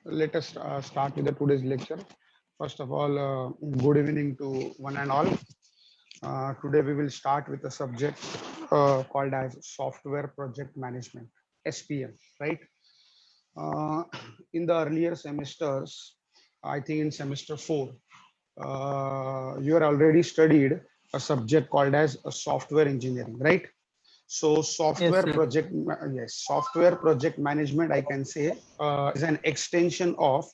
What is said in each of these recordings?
Let us start with the today's lecture. First of all, good evening to one and all. Today we will start with a subject called as Software Project Management, SPM, right? Uh, in the earlier semesters, I think in semester 4, you are already studied a subject called as software engineering, right? So Yes, software sir. project, yes, software project management, I can say, is an extension of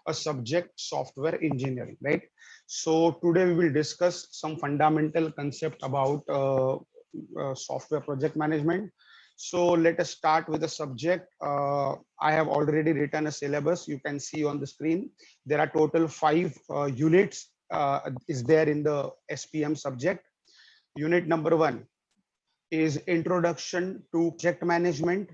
a subject software engineering, right? So today we will discuss some fundamental concept about software project management. So let us start with the subject. I have already written a syllabus. You can see on the screen. There are total 5 units is there in the SPM subject. Unit number 1 is introduction to project management,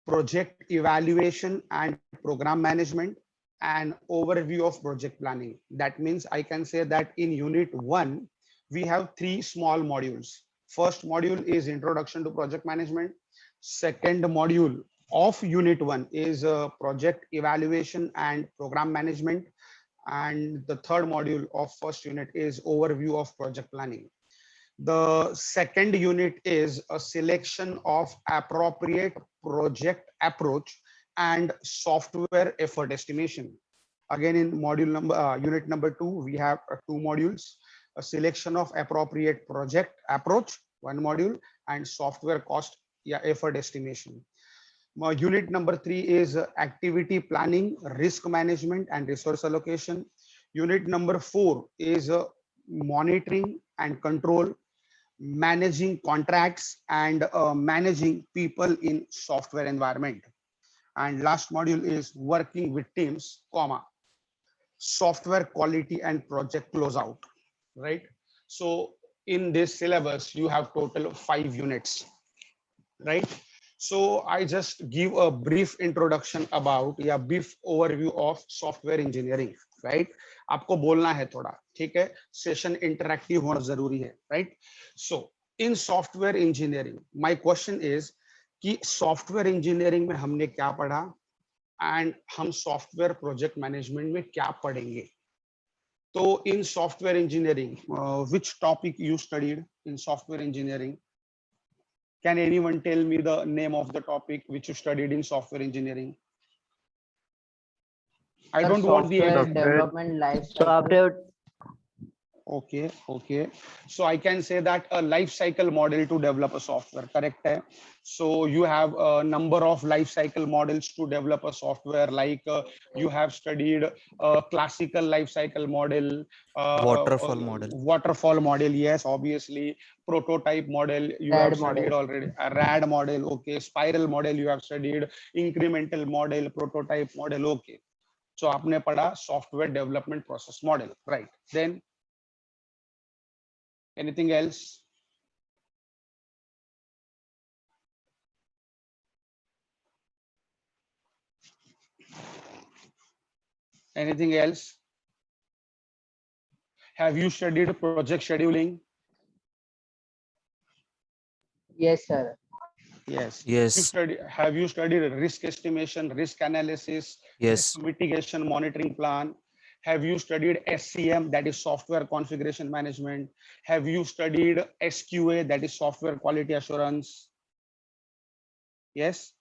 project evaluation and program management, and overview of project planning. That means I can say that in unit 1 we have 3 small modules. First module is introduction to project management. Second module of unit 1 is project evaluation and program management, and the third module of first unit is overview of project planning. The second unit is a selection of appropriate project approach and software effort estimation. Again, in module number unit number 2, we have 2 modules: a selection of appropriate project approach, one module, and software cost, yeah, effort estimation. Unit number 3 is activity planning, risk management, and resource allocation. Unit number 4 is monitoring and control, managing contracts, and managing people in software environment. And last module is working with teams, comma, software quality and project closeout, right? So in this syllabus you have total 5 units, right? So I just give a brief introduction about, या brief overview of software engineering, right? आपको बोलना है थोड़ा, ठीक है? Session interactive होना जरूरी है, right? So in software engineering, my question is कि software engineering में हमने क्या पढ़ा and हम software project management में क्या पढ़ेंगे? तो in software engineering, which topic you studied in software engineering? Can anyone tell me the name of the topic which you studied in software engineering? I Sir, don't want the software Software. development life cycle. Software. okay. So I can say that a life cycle model to develop a software, correct hai? So you have a number of life cycle models to develop a software, like you have studied a classical life cycle model, Waterfall model. waterfall model, yes, obviously. Prototype model you have RAD studied model. already, a rad model, okay. Spiral model you have studied, incremental model, prototype model, okay. So आपने पढ़ा software development process model, right? Then anything else? Anything else? Have you studied project scheduling? Yes, sir. Yes. Yes. Have you studied risk estimation, risk analysis, risk Yes. mitigation monitoring plan? Have you studied SCM, that is software configuration management? Have you studied SQA, that is software quality assurance? Yes.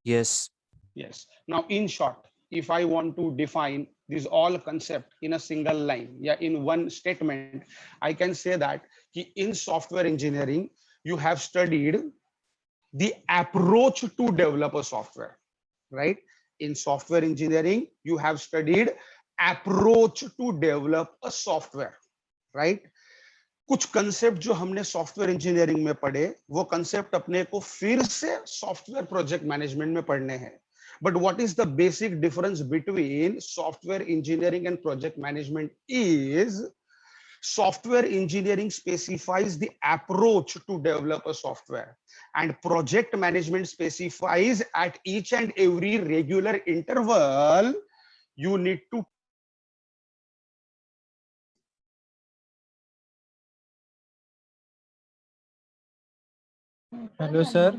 Yes. Yes. Now, in short, if I want to define these all concept in a single line, yeah, in one statement, I can say that in software engineering, you have studied the approach to develop a software, right? In software engineering, you have studied approach to develop a software, right? कुछ concept जो हमने software engineering में पढ़े वो concept अपने को फिर से सॉफ्टवेयर प्रोजेक्ट मैनेजमेंट में पढ़ने हैं. But what is the basic difference between software engineering and project management is software engineering specifies the approach to develop a software, and project management specifies at each and every regular interval you need to. Hello, sir.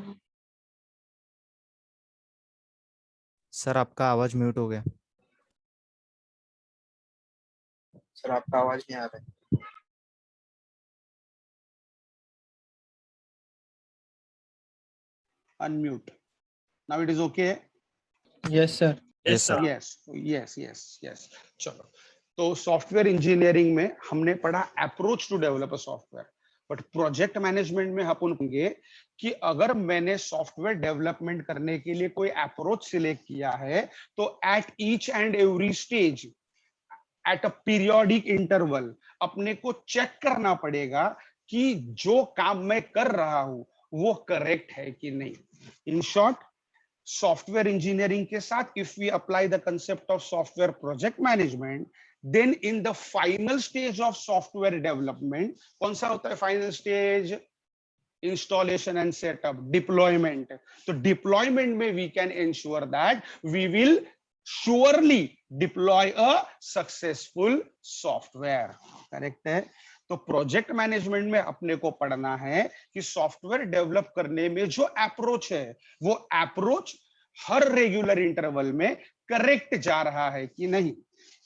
Sir आपका आवाज mute हो गया। Sir आपका आवाज नहीं आ रहा है। Unmute. Now it is okay. Yes sir. Yes sir. Yes. चलो, तो सॉफ्टवेयर इंजीनियरिंग में हमने पढ़ा approach to develop a software, but project management में अपन होंगे कि अगर मैंने सॉफ्टवेयर डेवलपमेंट करने के लिए कोई अप्रोच सिलेक्ट किया है, तो at each and every stage, at a periodic interval, अपने को चेक करना पड़ेगा कि जो काम मैं कर रहा हूं वो करेक्ट है कि नहीं। इन शॉर्ट, सॉफ्टवेयर इंजीनियरिंग के साथ if we apply the concept of software project management, then in the final stage of software development, कौन सा होता है final stage? Installation and setup, deployment. तो डिप्लॉयमेंट में we can ensure that we will surely deploy a successful software। Correct है। तो project management में अपने को पढ़ना है कि सॉफ्टवेयर डेवलप करने में जो अप्रोच है, वो अप्रोच हर रेगुलर इंटरवल में करेक्ट जा रहा है कि नहीं।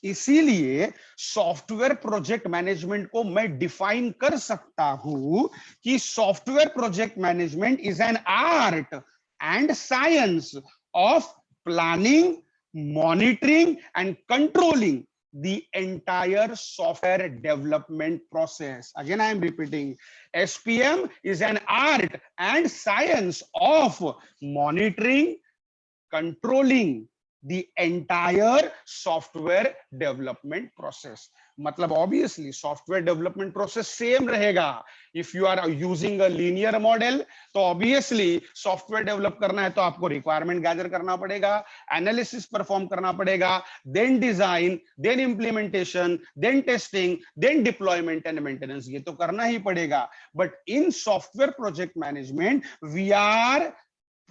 इसीलिए सॉफ्टवेयर प्रोजेक्ट मैनेजमेंट को मैं डिफाइन कर सकता हूं कि software project management is an art and science of planning, monitoring and controlling the entire software development process. Again, I am repeating, SPM is an art and science of monitoring, controlling the entire software development process। मतलब obviously software development process same रहेगा। If you are using a linear model, तो obviously software develop करना है तो आपको requirement gather करना पड़ेगा, analysis perform करना पड़ेगा, then design, then implementation, then testing, then deployment and maintenance, ये तो करना ही पड़ेगा। But in software project management we are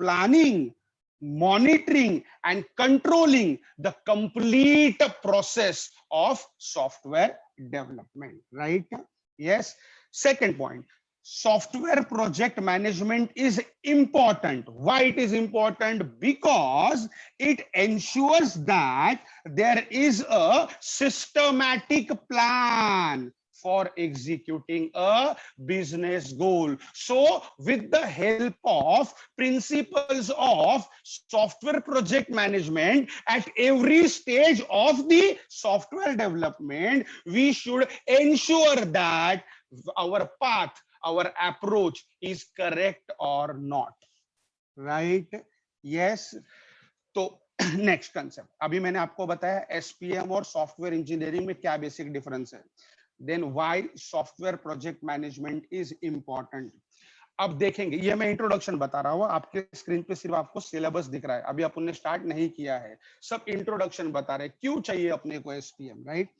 planning, monitoring and controlling the complete process of software development, right? Yes. Second point, software project management is important. Why it is important? Because it ensures that there is a systematic plan for executing a business goal. So with the help of principles of software project management at every stage of the software development, we should ensure that our path, our approach is correct or not, right? Yes. तो next concept, अभी मैंने आपको बताया SPM और software engineering में क्या basic difference है, then why software project management is important. अब देखेंगे, ये मैं इंट्रोडक्शन बता रहा हूँ, आपके स्क्रीन पे सिर्फ आपको सिलेबस दिख रहा है, अभी अपन ने स्टार्ट नहीं किया है, सब इंट्रोडक्शन बता रहे क्यों चाहिए अपने को एसपीएम, राइट?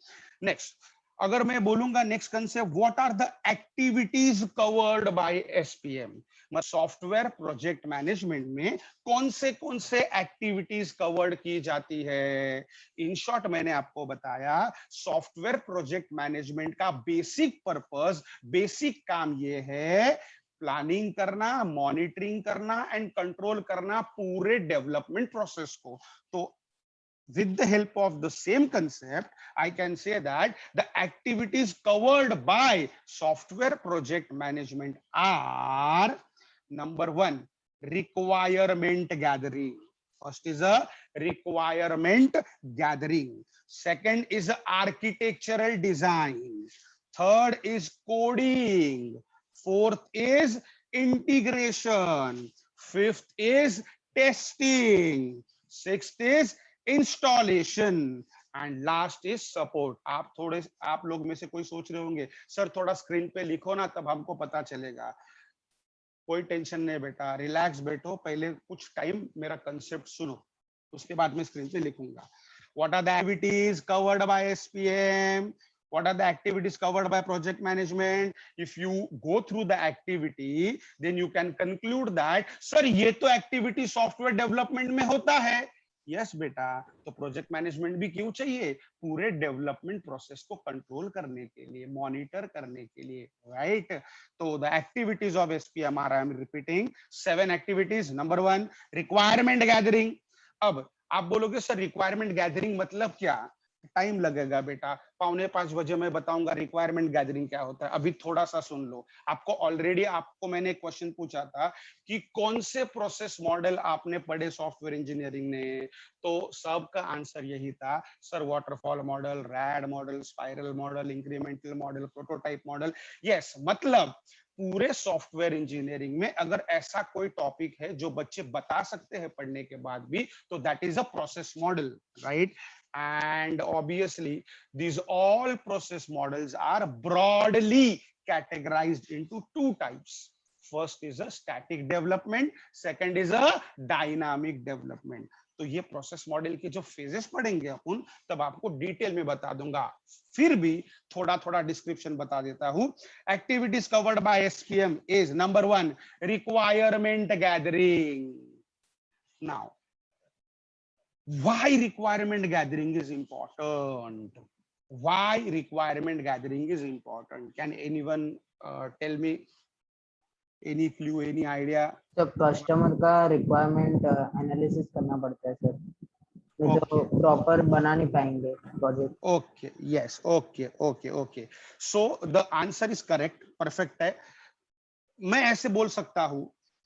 नेक्स्ट, अगर मैं बोलूंगा next concept, what are the activities covered by SPM, software project management में कौन से एक्टिविटीज कवर्ड की जाती है। इन शॉर्ट मैंने आपको बताया सॉफ्टवेयर प्रोजेक्ट मैनेजमेंट का बेसिक पर्पस, बेसिक काम ये है प्लानिंग करना, मॉनिटरिंग करना एंड कंट्रोल करना पूरे डेवलपमेंट प्रोसेस को। तो with the help of the same concept, I can say that the activities covered by software project management are: number one, requirement gathering. First is a requirement gathering. Second is architectural design. Third is coding. Fourth is integration. Fifth is testing. Sixth is installation and last is support. आप लोग में से कोई सोच रहे होंगे sir थोड़ा screen पे लिखो ना तब हमको पता चलेगा। कोई टेंशन नहीं बेटा, रिलैक्स बैठो, पहले कुछ टाइम मेरा कंसेप्ट सुनो, उसके बाद मैं स्क्रीन पे लिखूंगा। What are the activities covered by SPM, what are the activities covered by project management? If you go through the activity, then you can conclude that sir ये तो एक्टिविटी सॉफ्टवेयर डेवलपमेंट में होता है। Yes बेटा, तो project management भी क्यों चाहिए? पूरे डेवलपमेंट प्रोसेस को कंट्रोल करने के लिए, मॉनिटर करने के लिए, राइट? तो the activities of SPM are, I am repeating 7 activities. Number 1, requirement gathering. अब आप बोलोगे सर रिक्वायरमेंट गैदरिंग मतलब क्या, टाइम लगेगा बेटा, 4:45 मैं बताऊंगा रिक्वायरमेंट गैदरिंग क्या होता है, अभी थोड़ा सा सुन लो। आपको ऑलरेडी आपको मैंने एक क्वेश्चन पूछा था कि कौन से प्रोसेस मॉडल आपने पढ़े सॉफ्टवेयर इंजीनियरिंग में, तो सबका आंसर यही था sir, waterfall model, red model, spiral model, incremental model, prototype model. Yes, मतलब पूरे सॉफ्टवेयर इंजीनियरिंग में अगर ऐसा कोई टॉपिक है जो बच्चे बता सकते हैं पढ़ने के बाद भी, तो that is a process model, right? And obviously these all process models are broadly categorized into two types. First is a static development, second is a dynamic development. तो ये प्रोसेस मॉडल के जो फेजेस पढ़ेंगे अपन, तब आपको detail में बता दूंगा, फिर भी थोड़ा थोड़ा डिस्क्रिप्शन बता देता हूं। Activities covered by SPM is number 1 requirement gathering. Now why requirement gathering is important, why requirement gathering is important, can anyone tell me any clue, any idea? तो कस्टमर का रिक्वायरमेंट एनालिसिस करना पड़ता है sir, जो Okay, proper बना नहीं पाएंगे project. okay, yes, okay, so the answer is correct, perfect है। मैं ऐसे बोल सकता हूं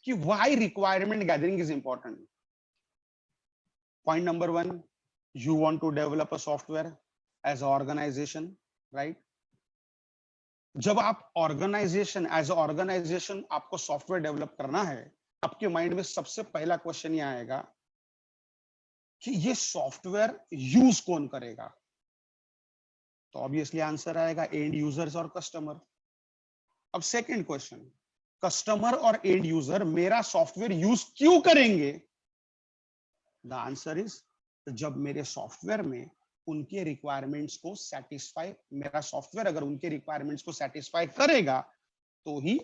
कि why requirement gathering is important. Point number 1, you want to develop a software as an organization, right? जब आप ऑर्गेनाइजेशन एज ऑर्गेनाइजेशन आपको सॉफ्टवेयर डेवलप करना है, आपके माइंड में सबसे पहला क्वेश्चन ये आएगा कि ये सॉफ्टवेयर यूज कौन करेगा, तो ऑब्वियसली आंसर आएगा एंड यूजर्स और कस्टमर। अब सेकंड क्वेश्चन, कस्टमर और एंड यूजर मेरा सॉफ्टवेयर यूज क्यों करेंगे? द आंसर इज, जब मेरे सॉफ्टवेयर में उनके रिक्वायरमेंट्स को सेटिस्फाई, मेरा सॉफ्टवेयर अगर उनके रिक्वायरमेंट्स को सेटिस्फाई करेगा तो ही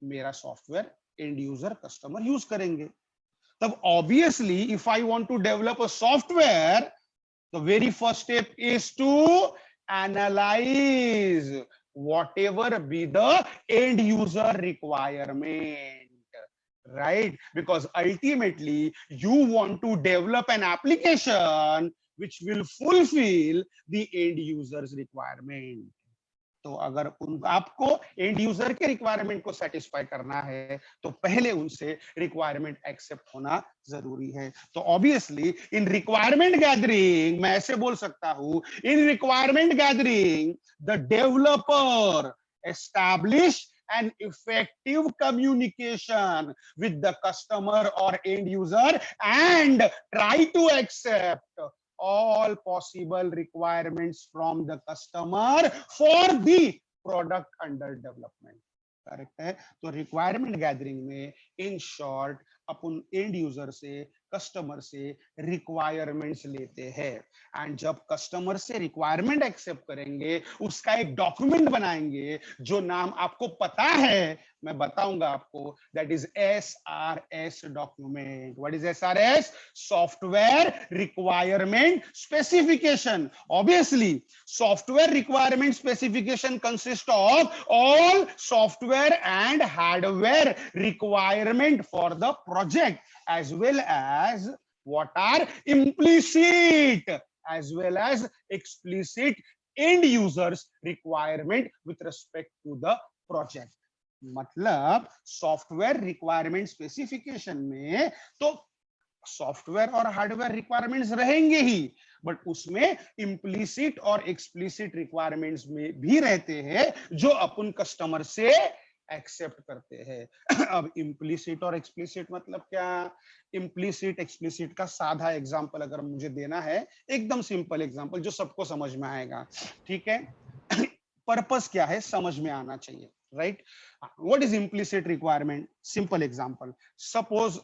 मेरा software end user customer use करेंगे। तब obviously if I want to develop a software, the very first step is to analyse whatever be the end user requirement, right? Because ultimately you want to develop an application which will fulfill the end user's requirement. तो अगर आपको and user के requirement को satisfy करना है, तो पहले उनसे रिक्वायरमेंट एक्सेप्ट होना जरूरी है। तो ऑब्वियसली इन रिक्वायरमेंट गैदरिंग मैं ऐसे बोल सकता हूं, in requirement gathering the developer establish an effective communication with the customer or end user and try to accept all possible requirements from the customer for the product under development. Correct है? तो requirement gathering में in short upon and user से, customer से requirements लेते हैं, and जब customer से requirement accept करेंगे, उसका एक डॉक्यूमेंट बनाएंगे जो नाम आपको पता है, मैं बताऊंगा आपको, that is SRS document. What is SRS? Software requirement specification. Obviously software requirement specification consist of all software and hardware requirement for the project, as well as what are implicit as well as explicit end users requirement with respect to the project. मतलब software requirement specification में तो software और hardware requirements रहेंगे ही, but उसमें implicit और explicit requirements में भी रहते हैं जो अपन कस्टमर से एक्सेप्ट करते हैं। अब इम्प्लिसिट और एक्सप्लिसिट मतलब क्या? इम्प्लिसिट एक्सप्लिसिट का साधा एग्जांपल अगर मुझे देना है, एकदम सिंपल एग्जांपल जो सबको समझ में आएगा, ठीक है? पर्पस क्या है समझ में आना चाहिए, right? What is implicit requirement? Simple example, suppose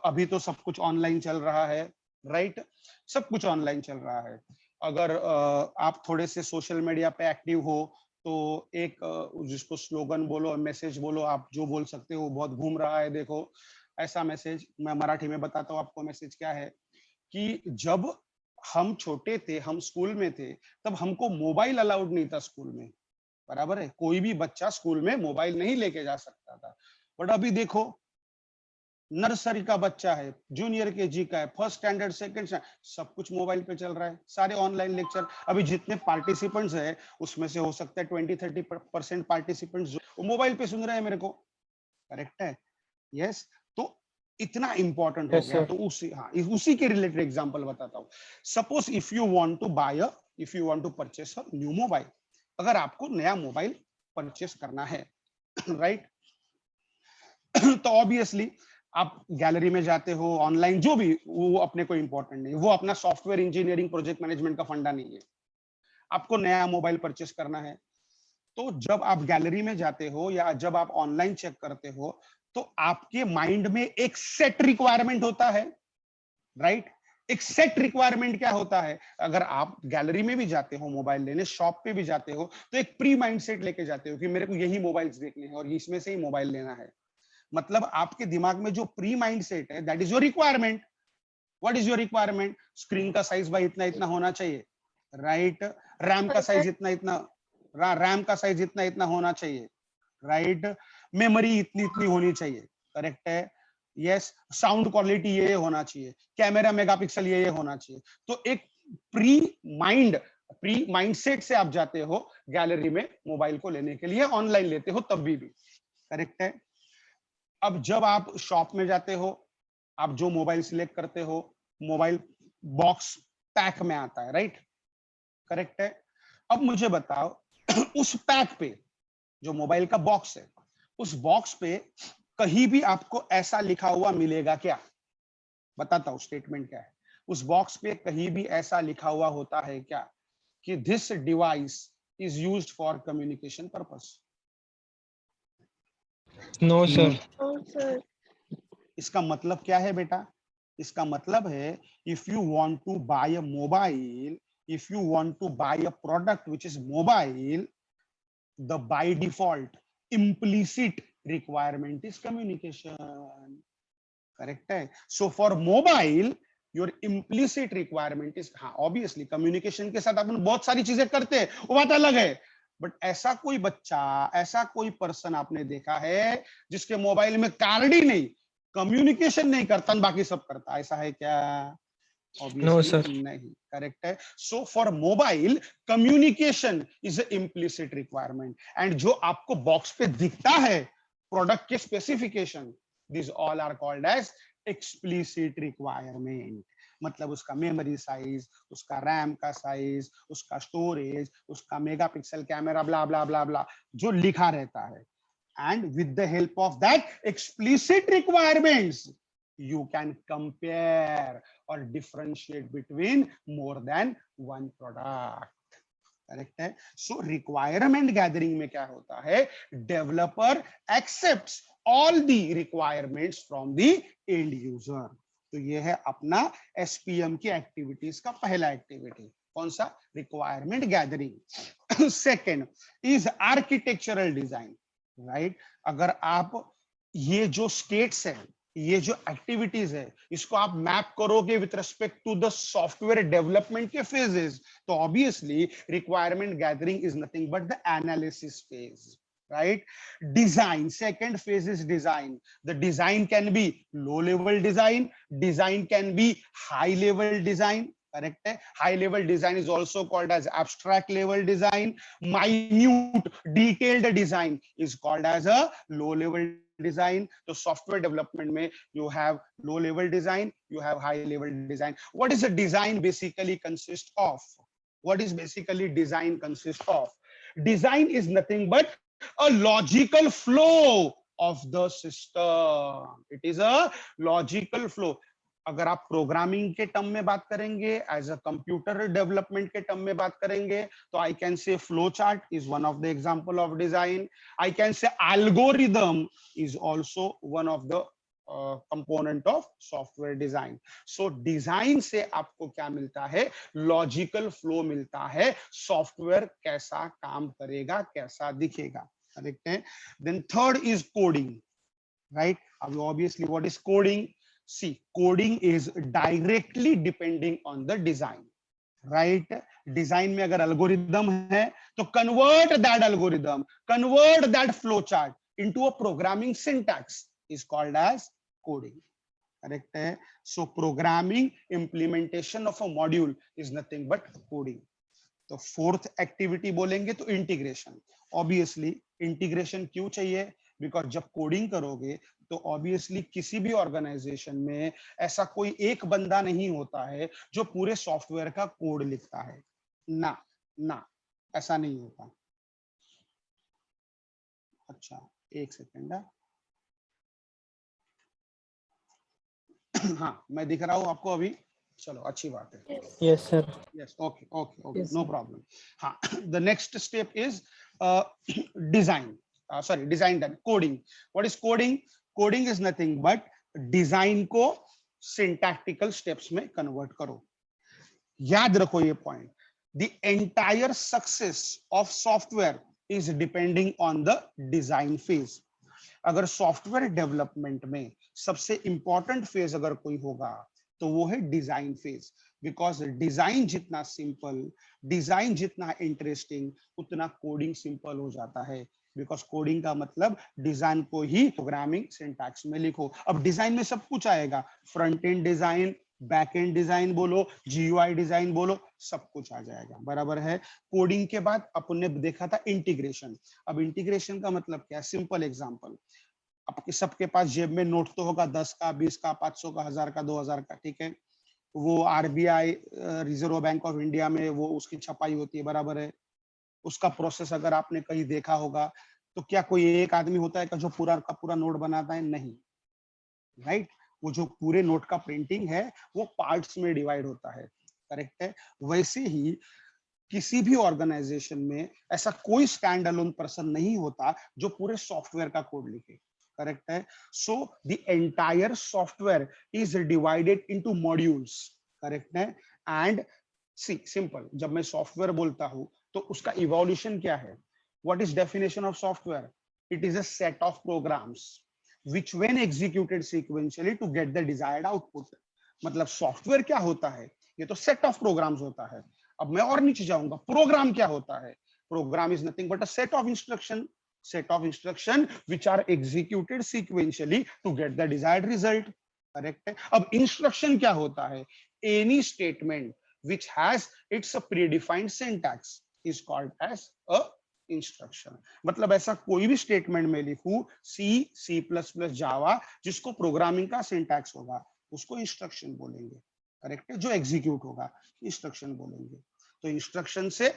अभी तो सब कुछ ऑनलाइन चल रहा है, राइट? सब कुछ ऑनलाइन चल रहा है। अगर आप थोड़े से सोशल मीडिया पे एक्टिव हो, तो एक जिसको स्लोगन बोलो, मैसेज बोलो, आप जो बोल सकते हो, बहुत घूम रहा है, देखो ऐसा मैसेज, मैं मराठी में बताता हूँ आपको मैसेज क्या है, कि जब हम छोटे थे, हम स्कूल में थे, तब हमको मोबाइल अलाउड नहीं था स्कूल में, बराबर है? कोई भी बच्चा स्कूल में मोबाइल नहीं लेके जा सकता था, बट अभी देखो नर्सरी का बच्चा है, जूनियर केजी का है, फर्स्ट स्टैंडर्ड, सेकंड स्टैंडर्ड, सब कुछ मोबाइल पे चल रहा है, सारे ऑनलाइन लेक्चर। अभी जितने पार्टिसिपेंट्स है उसमें से हो सकता है 20-30% पार्टिसिपेंट्स वो मोबाइल पे सुन रहे हैं मेरे को, करेक्ट है? यस। तो इतना इंपॉर्टेंट हो Yes, गया। sir. तो उसी के रिलेटेड एग्जांपल बताता हूँ। Suppose if you want to buy if you want to purchase a new mobile, अगर आपको नया मोबाइल परचेस करना है, राइट तो ऑब्वियसली आप गैलरी में जाते हो, ऑनलाइन, जो भी, वो अपने को इंपॉर्टेंट नहीं, वो अपना सॉफ्टवेयर इंजीनियरिंग प्रोजेक्ट मैनेजमेंट का फंडा नहीं है। आपको नया मोबाइल परचेस करना है, तो जब आप गैलरी में जाते हो या जब आप ऑनलाइन चेक करते हो, तो आपके माइंड में एक सेट रिक्वायरमेंट होता है, राइट? एक सेट रिक्वायरमेंट क्या होता है? अगर आप गैलरी में भी जाते हो मोबाइल लेने, शॉप पे भी जाते हो, तो एक प्री माइंड सेट लेके जाते हो कि मेरे को यही मोबाइल्स देखने हैं और इसमें से ही मोबाइल लेना है। मतलब आपके दिमाग में जो प्री माइंड सेट है, that is your requirement. What is your requirement? Screen का साइज भाई इतना इतना होना चाहिए, राइट? रैम का साइज इतना इतना, रैम का साइज इतना इतना होना चाहिए, राइट? मेमोरी इतनी इतनी होनी चाहिए, करेक्ट है? यस। साउंड क्वालिटी ये होना चाहिए, कैमरा मेगापिक्सल ये होना चाहिए। तो एक प्री माइंडसेट से आप जाते हो गैलरी में मोबाइल को लेने के लिए, ऑनलाइन लेते हो तब भी, करेक्ट है? अब जब आप शॉप में जाते हो, आप जो मोबाइल सिलेक्ट करते हो, मोबाइल बॉक्स पैक में आता है, राइट? करेक्ट है? अब मुझे बताओ उस पैक पे, जो मोबाइल का बॉक्स है, उस बॉक्स पे कहीं भी आपको ऐसा लिखा हुआ मिलेगा क्या? बताता हूं स्टेटमेंट क्या है। उस बॉक्स पे कहीं भी ऐसा लिखा हुआ होता है क्या कि this device is used for communication purpose? No, sir. इसका मतलब क्या है बेटा? इसका मतलब है if you want to buy a mobile, if you want to buy a product which is mobile, the by default implicit requirement is communication, correct है? So for mobile your implicit requirement is, हाँ obviously communication के साथ अपन बहुत सारी चीजें करते हैं, वो बात अलग है, बट ऐसा कोई बच्चा, ऐसा कोई पर्सन आपने देखा है जिसके मोबाइल में कार्ड ही नहीं, कम्युनिकेशन नहीं करता, बाकी सब करता, ऐसा है क्या? No, Obviously sir. नहीं, करेक्ट है? So for mobile communication is implicit requirement, and जो आपको बॉक्स पे दिखता है प्रोडक्ट के specification, this all are called as explicit requirement. मतलब उसका मेमोरी साइज, उसका रैम का साइज, उसका स्टोरेज, उसका megapixel camera, blah blah blah blah, जो लिखा रहता है। And with the help of that explicit requirements, you can compare or differentiate between more than one product, correct है? सो रिक्वायरमेंट गैदरिंग में क्या होता है? Developer accepts all the requirements from the end user. तो ये है अपना एसपीएम की एक्टिविटीज का पहला एक्टिविटी, कौन सा? Requirement gathering. Second is architectural design, right? अगर आप ये जो स्टेट्स है, ये जो एक्टिविटीज है, इसको आप मैप करोगे with respect to the software development के फेजेस, तो obviously requirement gathering is nothing but the analysis phase, right? Design, second phase is design. The design can be low level design can be high level design, correct है? High level design is also called as abstract level design. Minute detailed design is called as a low level design. So software development में you have low level design, you have high level design. What is a design basically consist of? What is basically design consist of? Design is nothing but a logical flow of the system. It is a logical flow. अगर आप programming के term में बात करेंगे, as a computer development के term में बात करेंगे, तो I can say flow chart is one of the example of design. I can say algorithm is also one of the component of software design. So design से आपको क्या मिलता है? लॉजिकल फ्लो मिलता है, सॉफ्टवेयर कैसा काम करेगा, कैसा दिखेगा, करेक्ट है? Then third is coding, right? अब obviously what is coding? See, coding is directly depending on the design, right? Design में अगर एल्गोरिदम है तो convert that algorithm, convert that flow chart into a programming syntax is called as coding, correct है। So programming implementation of a module is nothing but coding. तो fourth activity बोलेंगे तो integration. Obviously integration क्यों चाहिए, because जब coding करोगे तो obviously किसी भी ऑर्गेनाइजेशन में ऐसा कोई एक बंदा नहीं होता है जो पूरे सॉफ्टवेयर का कोड लिखता है, ना ना, ऐसा नहीं होता। अच्छा एक सेकेंड, हाँ मैं दिख रहा हूँ आपको अभी, चलो अच्छी बात है। Yes, sir. Yes, okay, okay, okay, Yes, no sir. problem. हाँ, the next step is design. Sorry, design done. Coding. What is coding? Coding is nothing but design को syntactical steps में convert करो। याद रखो ये point. The entire success of software is depending on the design phase. अगर software development में सबसे important phase अगर कोई होगा तो वो है डिजाइन फेज। बिकॉज डिजाइन जितना सिंपल, डिजाइन जितना इंटरेस्टिंग, उतना कोडिंग सिंपल हो जाता है। बिकॉज कोडिंग का मतलब डिजाइन को ही प्रोग्रामिंग सिंटैक्स में लिखो। अब डिजाइन में सब कुछ आएगा, front end design, back and design बोलो, जीयूआई डिजाइन बोलो, सब कुछ आ जाएगा, बराबर है। कोडिंग के बाद अपन ने देखा था इंटीग्रेशन। अब इंटीग्रेशन का मतलब क्या है? सिंपल एग्जांपल, आपके सबके पास जेब में नोट तो होगा, 10 का, 20 का, 500 का, 1000 का, 2000 का, ठीक है। वो RBI, reserve bank of India में वो उसकी छपाई होती है, बराबर है। उसका प्रोसेस अगर आपने कहीं देखा होगा तो क्या कोई एक आदमी होता है जो पूरा का पूरा नोट बनाता है? नहीं, राइट। वो जो पूरे नोट का प्रिंटिंग है वो पार्ट्स में डिवाइड होता है, करेक्ट है। वैसे ही किसी भी ऑर्गेनाइजेशन में ऐसा कोई स्टैंड अलोन पर्सन नहीं होता जो पूरे सॉफ्टवेयर का कोड लिखे, करेक्ट है। So the entire software is divided into modules, correct है। एंड सी सिंपल, जब मैं सॉफ्टवेयर बोलता हूं तो उसका इवोल्यूशन क्या है? What is definition of software? It is a set of programs which when executed sequentially to get the desired output। मतलब सॉफ्टवेयर क्या होता है? ये तो सेट ऑफ प्रोग्राम्स होता है। अब मैं और नीचे जाऊंगा, प्रोग्राम क्या होता है? Program is nothing but a set of instruction which are executed sequentially to get the desired result, correct है। अब इंस्ट्रक्शन क्या होता है? Any statement which has its predefined syntax is called as a instruction. मतलब ऐसा कोई भी statement में लिखूं, सी, सी प्लस प्लस, जावा, जिसको प्रोग्रामिंग का सिंटैक्स होगा उसको इंस्ट्रक्शन बोलेंगे, करेक्ट है। जो एग्जीक्यूट होगा इंस्ट्रक्शन बोलेंगे। तो इंस्ट्रक्शन से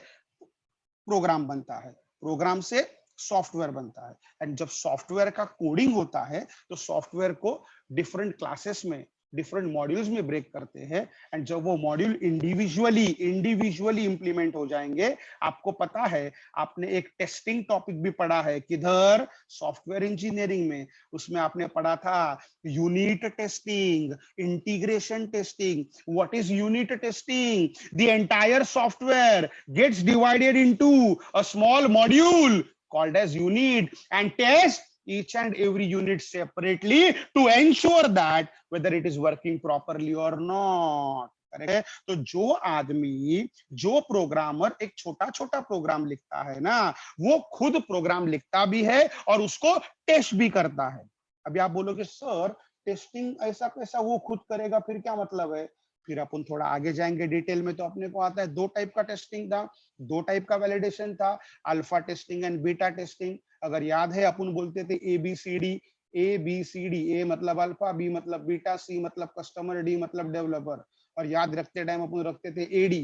प्रोग्राम बनता है, प्रोग्राम से सॉफ्टवेयर बनता है। एंड जब सॉफ्टवेयर का कोडिंग होता है तो सॉफ्टवेयर को डिफरेंट क्लासेस में, डिफरेंट मॉड्यूल्स में ब्रेक करते हैं। एंड जब वो मॉड्यूल इंडिविजुअली इंप्लीमेंट हो जाएंगे, आपको पता है, आपने एक टेस्टिंग टॉपिक भी पढ़ा है किधर? सॉफ्टवेयर इंजीनियरिंग में। उसमें आपने पढ़ा था unit testing, integration testing. What is unit testing? The entire software gets divided into a small module called as unit and test each and every unit separately to ensure that whether it is working properly or not, correct है। तो जो आदमी, जो programmer एक छोटा छोटा programme लिखता है ना, वो खुद प्रोग्राम लिखता भी है और उसको टेस्ट भी करता है। अभी आप बोलोगे सर टेस्टिंग ऐसा कैसा वो खुद करेगा, फिर क्या मतलब है? फिर अपन थोड़ा आगे जाएंगे डिटेल में तो अपने को आता है दो टाइप का टेस्टिंग था, दो टाइप का वैलिडेशन था, alpha testing and beta testing. अगर याद है अपन बोलते थे ABCD, ABCD, ए मतलब अल्फा, बी मतलब बीटा, सी मतलब कस्टमर, डी मतलब डेवलपर। और याद रखते टाइम अपन रखते थे AD,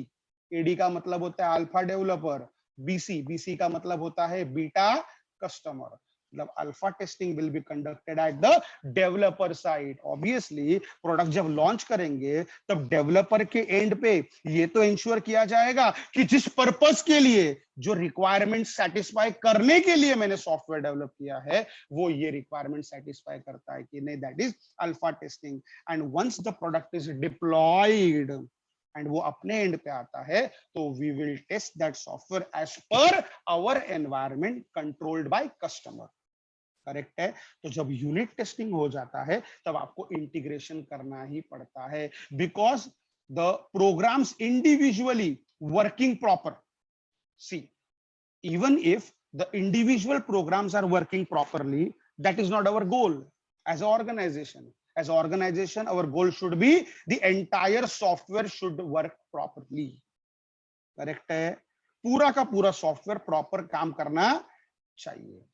AD का मतलब होता है अल्फा डेवलपर, BC, BC का मतलब होता है बीटा कस्टमर। मतलब alpha testing will be conducted at the developer side. Obviously product जब लॉन्च करेंगे तब डेवलपर के एंड पे ये तो इंश्योर किया जाएगा कि जिस पर्पस के लिए, जो रिक्वायरमेंट सेटिस्फाई करने के लिए मैंने सॉफ्टवेयर डेवलप किया है, वो ये रिक्वायरमेंट सेटिस्फाई करता है कि नहीं, that is alpha testing. And once the product is deployed and वो अपने एंड पे आता है तो we will test that software as per our environment controlled by customer, correct है। तो जब यूनिट टेस्टिंग हो जाता है तब आपको इंटीग्रेशन करना ही पड़ता है, because the programs individually working proper. See, even if the individual programs are working properly, that is not our goal as an organization, as an organization our goal should be the entire software should work properly. Correct है, पूरा का पूरा software proper काम करना चाहिए.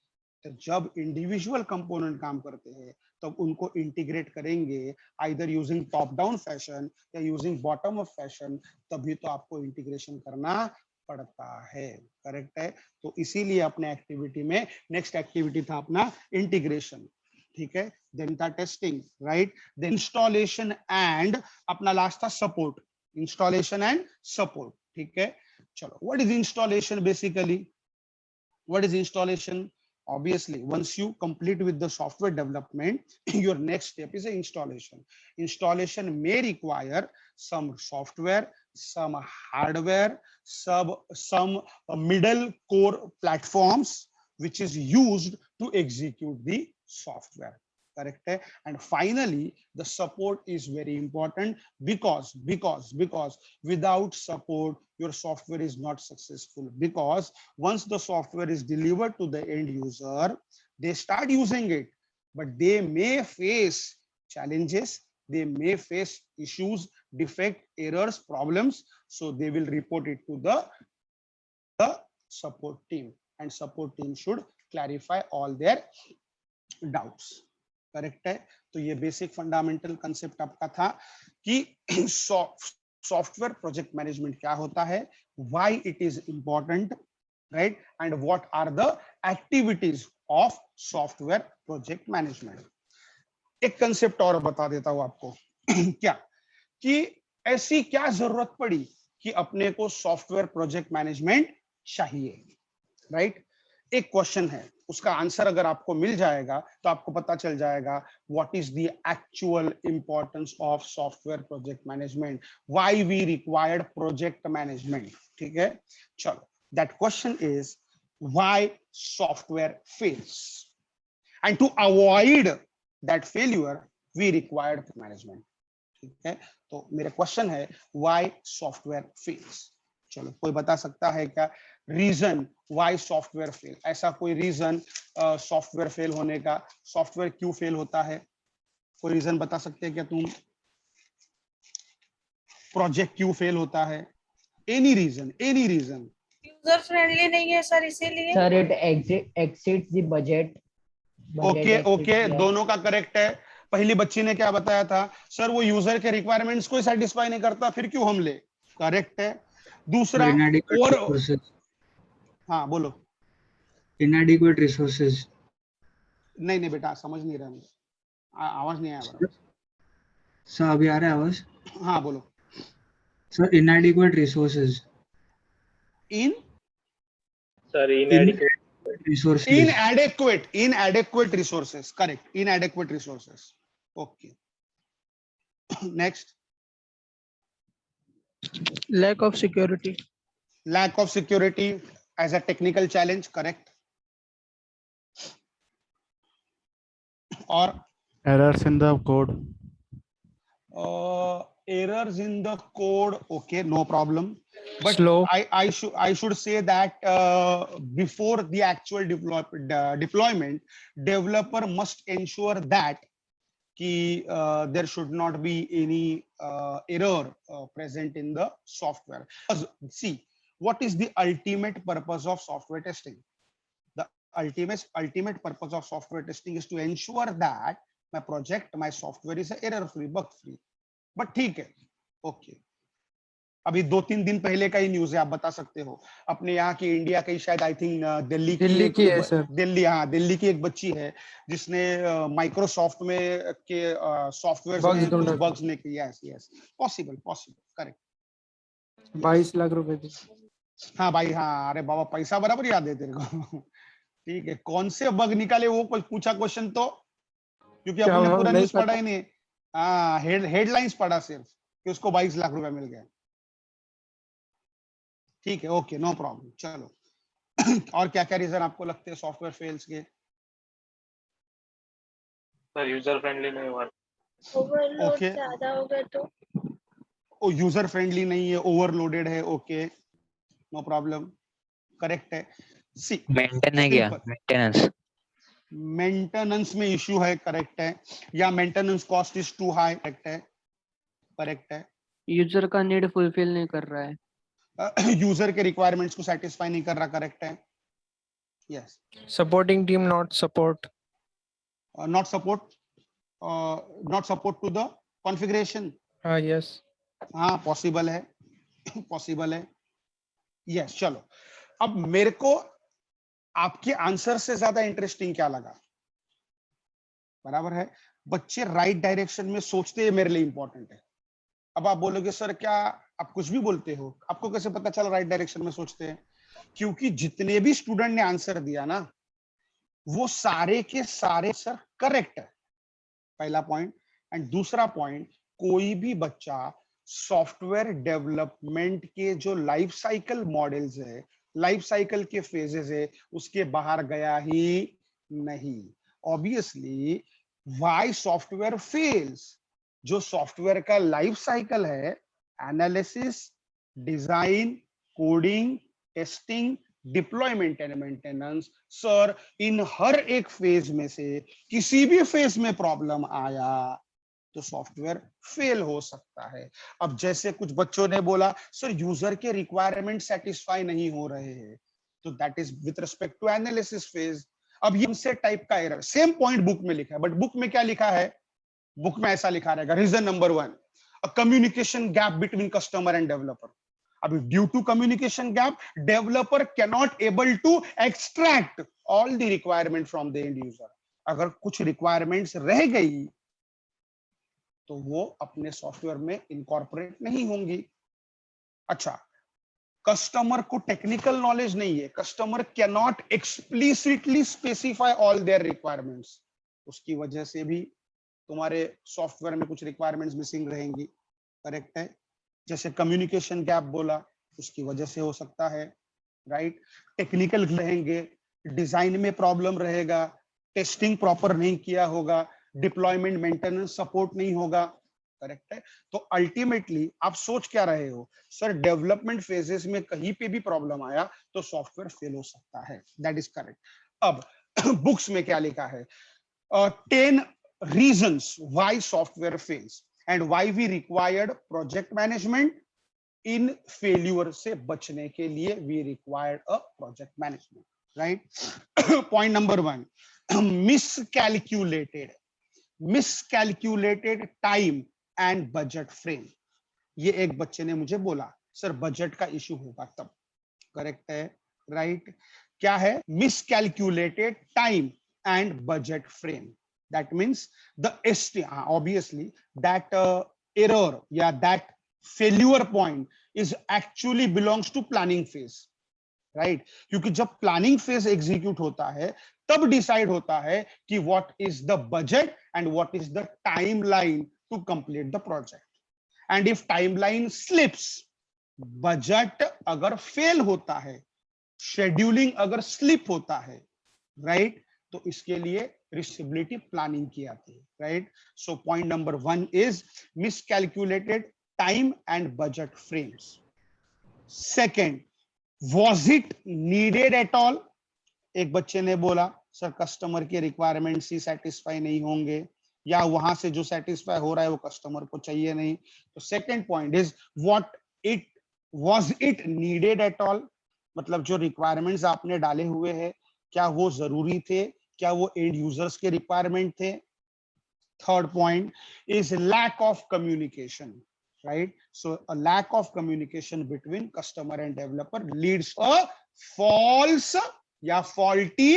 तो जब individual component काम करते हैं तब उनको इंटीग्रेट करेंगे either using top down fashion या यूजिंग बॉटम अप फैशन, तभी तो आपको इंटीग्रेशन करना पड़ता है. करेक्ट है, तो इसीलिए अपने एक्टिविटी में नेक्स्ट एक्टिविटी था अपना इंटीग्रेशन. ठीक है, देन था testing, right, then installation and अपना लास्ट था सपोर्ट. Installation and support. ठीक है, चलो, what is installation basically? What is installation? Obviously, once you complete with the software development, your next step is installation. Installation may require some software, some hardware, some middle core platforms which is used to execute the software. Correct है? And finally, the support is very important because without support your software is not successful, because once the software is delivered to the end user, they start using it, but they may face challenges, they may face issues, defect, errors, problems, so they will report it to the support team, and support team should clarify all their doubts. Correct है, तो ये basic fundamental concept आपका था कि software project management क्या होता है, why it is important, right, and what are the activities of software project management. एक कंसेप्ट और बता देता हूं आपको क्या, कि ऐसी क्या जरूरत पड़ी कि अपने को सॉफ्टवेयर प्रोजेक्ट मैनेजमेंट चाहिए, राइट. एक क्वेश्चन है, उसका आंसर अगर आपको मिल जाएगा तो आपको पता चल जाएगा what is the actual importance of software project management, why we required project management. ठीक है, चलो, that question is why software fails, and to avoid that failure we required management. ठीक है, तो मेरा क्वेश्चन है व्हाई सॉफ्टवेयर फेल्स. चलो, कोई बता सकता है क्या रीजन व्हाई सॉफ्टवेयर फेल? ऐसा कोई रीजन सॉफ्टवेयर फेल होने का, सॉफ्टवेयर क्यों फेल होता है? कोई रीजन बता सकते हैं क्या तुम? प्रोजेक्ट क्यों फेल होता है? Any reason, any reason. User friendly नहीं है सर, इसीलिए. Sir it exceeds the budget. Okay, दोनों का करेक्ट है. पहली बच्ची ने क्या बताया था? सर वो यूजर के रिक्वायरमेंट्स को सेटिस्फाई नहीं करता, फिर क्यों हम ले? करेक्ट है. दूसरा, और हाँ बोलो. inadequate resources. नहीं बेटा, समझ नहीं रहा, मुझे आवाज नहीं आया बराबर. सर अभी आ रहा है आवाज? हाँ बोलो. Sir inadequate resources. inadequate resources, correct, inadequate resources. Okay. Next. Lack of security. Lack of security as a technical challenge, correct. Or errors in the code. Errors in the code, okay, no problem, but Slow. I should say that before the actual deployment, developer must ensure that there should not be any error present in the software. See, what is the ultimate purpose of software testing? The ultimate purpose of software testing is to ensure that my project, my software is error free, bug free. But ठीक है, okay. अभी 2-3 दिन पहले का ही news है, आप बता सकते हो. अपने यहाँ की, इंडिया की, शायद आई थिंक दिल्ली की है सर. दिल्ली की एक बच्ची है जिसने माइक्रोसॉफ्ट में के सॉफ्टवेयर में बग्स ने किया. Yes, possible, correct. 22 लाख रुपए थे. हाँ भाई, हाँ, अरे बाबा, पैसा बराबर याद है तेरे को. ठीक है, कौन से बग निकाले वो पूछा क्वेश्चन तो, क्योंकि अपने पूरा न्यूज पढ़ा ही नहीं. हाँ, हेडलाइंस पढ़ा सिर्फ कि उसको 22 लाख रुपए मिल गए. ठीक है, ओके, नो प्रॉब्लम. चलो, और क्या क्या रीजन आपको लगते हैं सॉफ्टवेयर फेल्स के? सर यूजर फ्रेंडली नहीं हुआ. ओवरलोड ज्यादा हो गया तो. ओ, यूजर फ्रेंडली नहीं है, ओवरलोडेड है. ओके, नो प्रॉब्लम, करेक्ट है. सी, मेंटेन है क्या? मेंटेनेंस में इश्यू है, करेक्ट है, या maintenance cost is too high, correct है, करेक्ट है, यूजर का नीड फुलफिल नहीं कर रहा है। यूजर के रिक्वायरमेंट्स को सेटिस्फाई नहीं कर रहा, करेक्ट है, yes, supporting team not support. Not support, not support to the configuration, हाँ यस। हाँ पॉसिबल है, पॉसिबल है, यस। चलो अब मेरे को आपके आंसर से ज्यादा इंटरेस्टिंग क्या लगा, बराबर है, बच्चे राइट डायरेक्शन में सोचते हैं, मेरे लिए इंपॉर्टेंट है। अब आप बोलोगे सर क्या आप कुछ भी बोलते हो, आपको कैसे पता चला राइट डायरेक्शन में सोचते हैं? क्योंकि जितने भी स्टूडेंट ने आंसर दिया ना, वो सारे के सारे सर करेक्ट है, पहला पॉइंट। एंड दूसरा पॉइंट, कोई भी बच्चा सॉफ्टवेयर डेवलपमेंट के जो लाइफ साइकिल मॉडल्स है, लाइफ साइकिल के फेजेस है, उसके बाहर गया ही नहीं। ऑब्वियसली व्हाई सॉफ्टवेयर फेल्स, जो सॉफ्टवेयर का लाइफ साइकिल है, analysis, design, coding, testing, deployment and maintenance, sir इन हर एक फेज में से किसी भी फेज में प्रॉब्लम आया तो सॉफ्टवेयर फेल हो सकता है। अब जैसे कुछ बच्चों ने बोला सर यूजर के रिक्वायरमेंट सेटिस्फाई नहीं हो रहे हैं, तो that is with respect to analysis phase. अब ये से टाइप का एरर, सेम पॉइंट बुक में लिखा है, बट बुक में क्या लिखा है, बुक में ऐसा लिखा रहेगा, reason number 1, a communication gap between customer and developer. अभी due to communication gap, developer can not able to extract all the requirement from the end user. अगर कुछ रिक्वायरमेंट्स रह गई तो वो अपने सॉफ्टवेयर में इनकॉर्पोरेट नहीं होंगी। अच्छा, कस्टमर को टेक्निकल नॉलेज नहीं है, customer can not explicitly specify all their requirements, उसकी वजह से भी तुम्हारे सॉफ्टवेयर में कुछ रिक्वायरमेंट्स मिसिंग रहेंगी, करेक्ट है। जैसे कम्युनिकेशन गैप बोला, उसकी वजह से हो सकता है, राइट। टेक्निकल रहेंगे, डिजाइन में प्रॉब्लम रहेगा, टेस्टिंग प्रॉपर नहीं किया होगा, डिप्लॉयमेंट मेंटेनेंस सपोर्ट नहीं होगा, करेक्ट है। तो अल्टीमेटली आप सोच क्या रहे हो, सर डेवलपमेंट फेजेस में कहीं पे भी प्रॉब्लम आया तो सॉफ्टवेयर फेल हो सकता है, दैट इज करेक्ट। अब बुक्स में क्या लिखा है, 10 reasons why software fails and why we required project management in failure से बचने के लिए we required a project management, right? Point number 1, miscalculated time and budget frame। ये एक बच्चे ने मुझे बोला सर बजट का इशू होगा तब, करेक्ट है, राइट। क्या है, miscalculated time and budget frame, that means the obviously that error, yeah, that failure point is actually belongs to planning phase, right? क्योंकि जब प्लानिंग फेज एग्जीक्यूट होता है तब डिसाइड होता है कि what is the budget and what is the timeline to complete the project. And if timeline slips, budget अगर fail होता है, शेड्यूलिंग अगर स्लिप होता है, राइट, तो इसके लिए रिस्केबिलिटी प्लानिंग की आती है, right. So point number 1 is miscalculated time and budget frames. Second, was it needed at all? एक बच्चे ने बोला सर कस्टमर के रिक्वायरमेंट्स ही सेटिस्फाई नहीं होंगे, या वहां से जो सेटिस्फाई हो रहा है वो कस्टमर को चाहिए नहीं। तो second point is was it needed at all, मतलब जो रिक्वायरमेंट्स आपने डाले हुए हैं क्या वो जरूरी थे, क्या वो एंड यूजर्स के रिक्वायरमेंट थे। Third point is lack of communication, right? So a lack of communication between customer and developer leads a false या faulty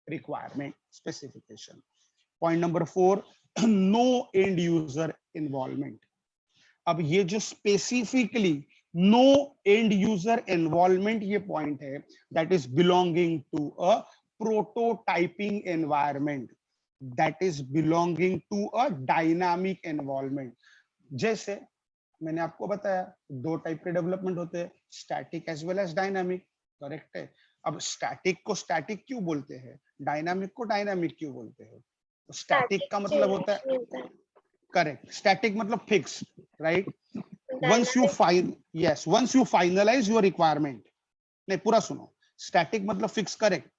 requirement specification. Point number 4, no end user involvement। अब ये जो specifically no end user involvement ये point है, that is belonging to a prototyping environment, that is belonging to a dynamic environment। जैसे मैंने आपको बताया 2 टाइप के डेवलपमेंट होते हैं, static as well as dynamic, correct है। अब स्टैटिक को स्टैटिक क्यों बोलते हैं, डायनामिक को डायनामिक क्यों बोलते हैं? तो स्टैटिक का मतलब होता है, करेक्ट, स्टैटिक मतलब fix, right. once you finalize your requirement, नहीं पूरा सुनो, स्टैटिक मतलब फिक्स, करेक्ट,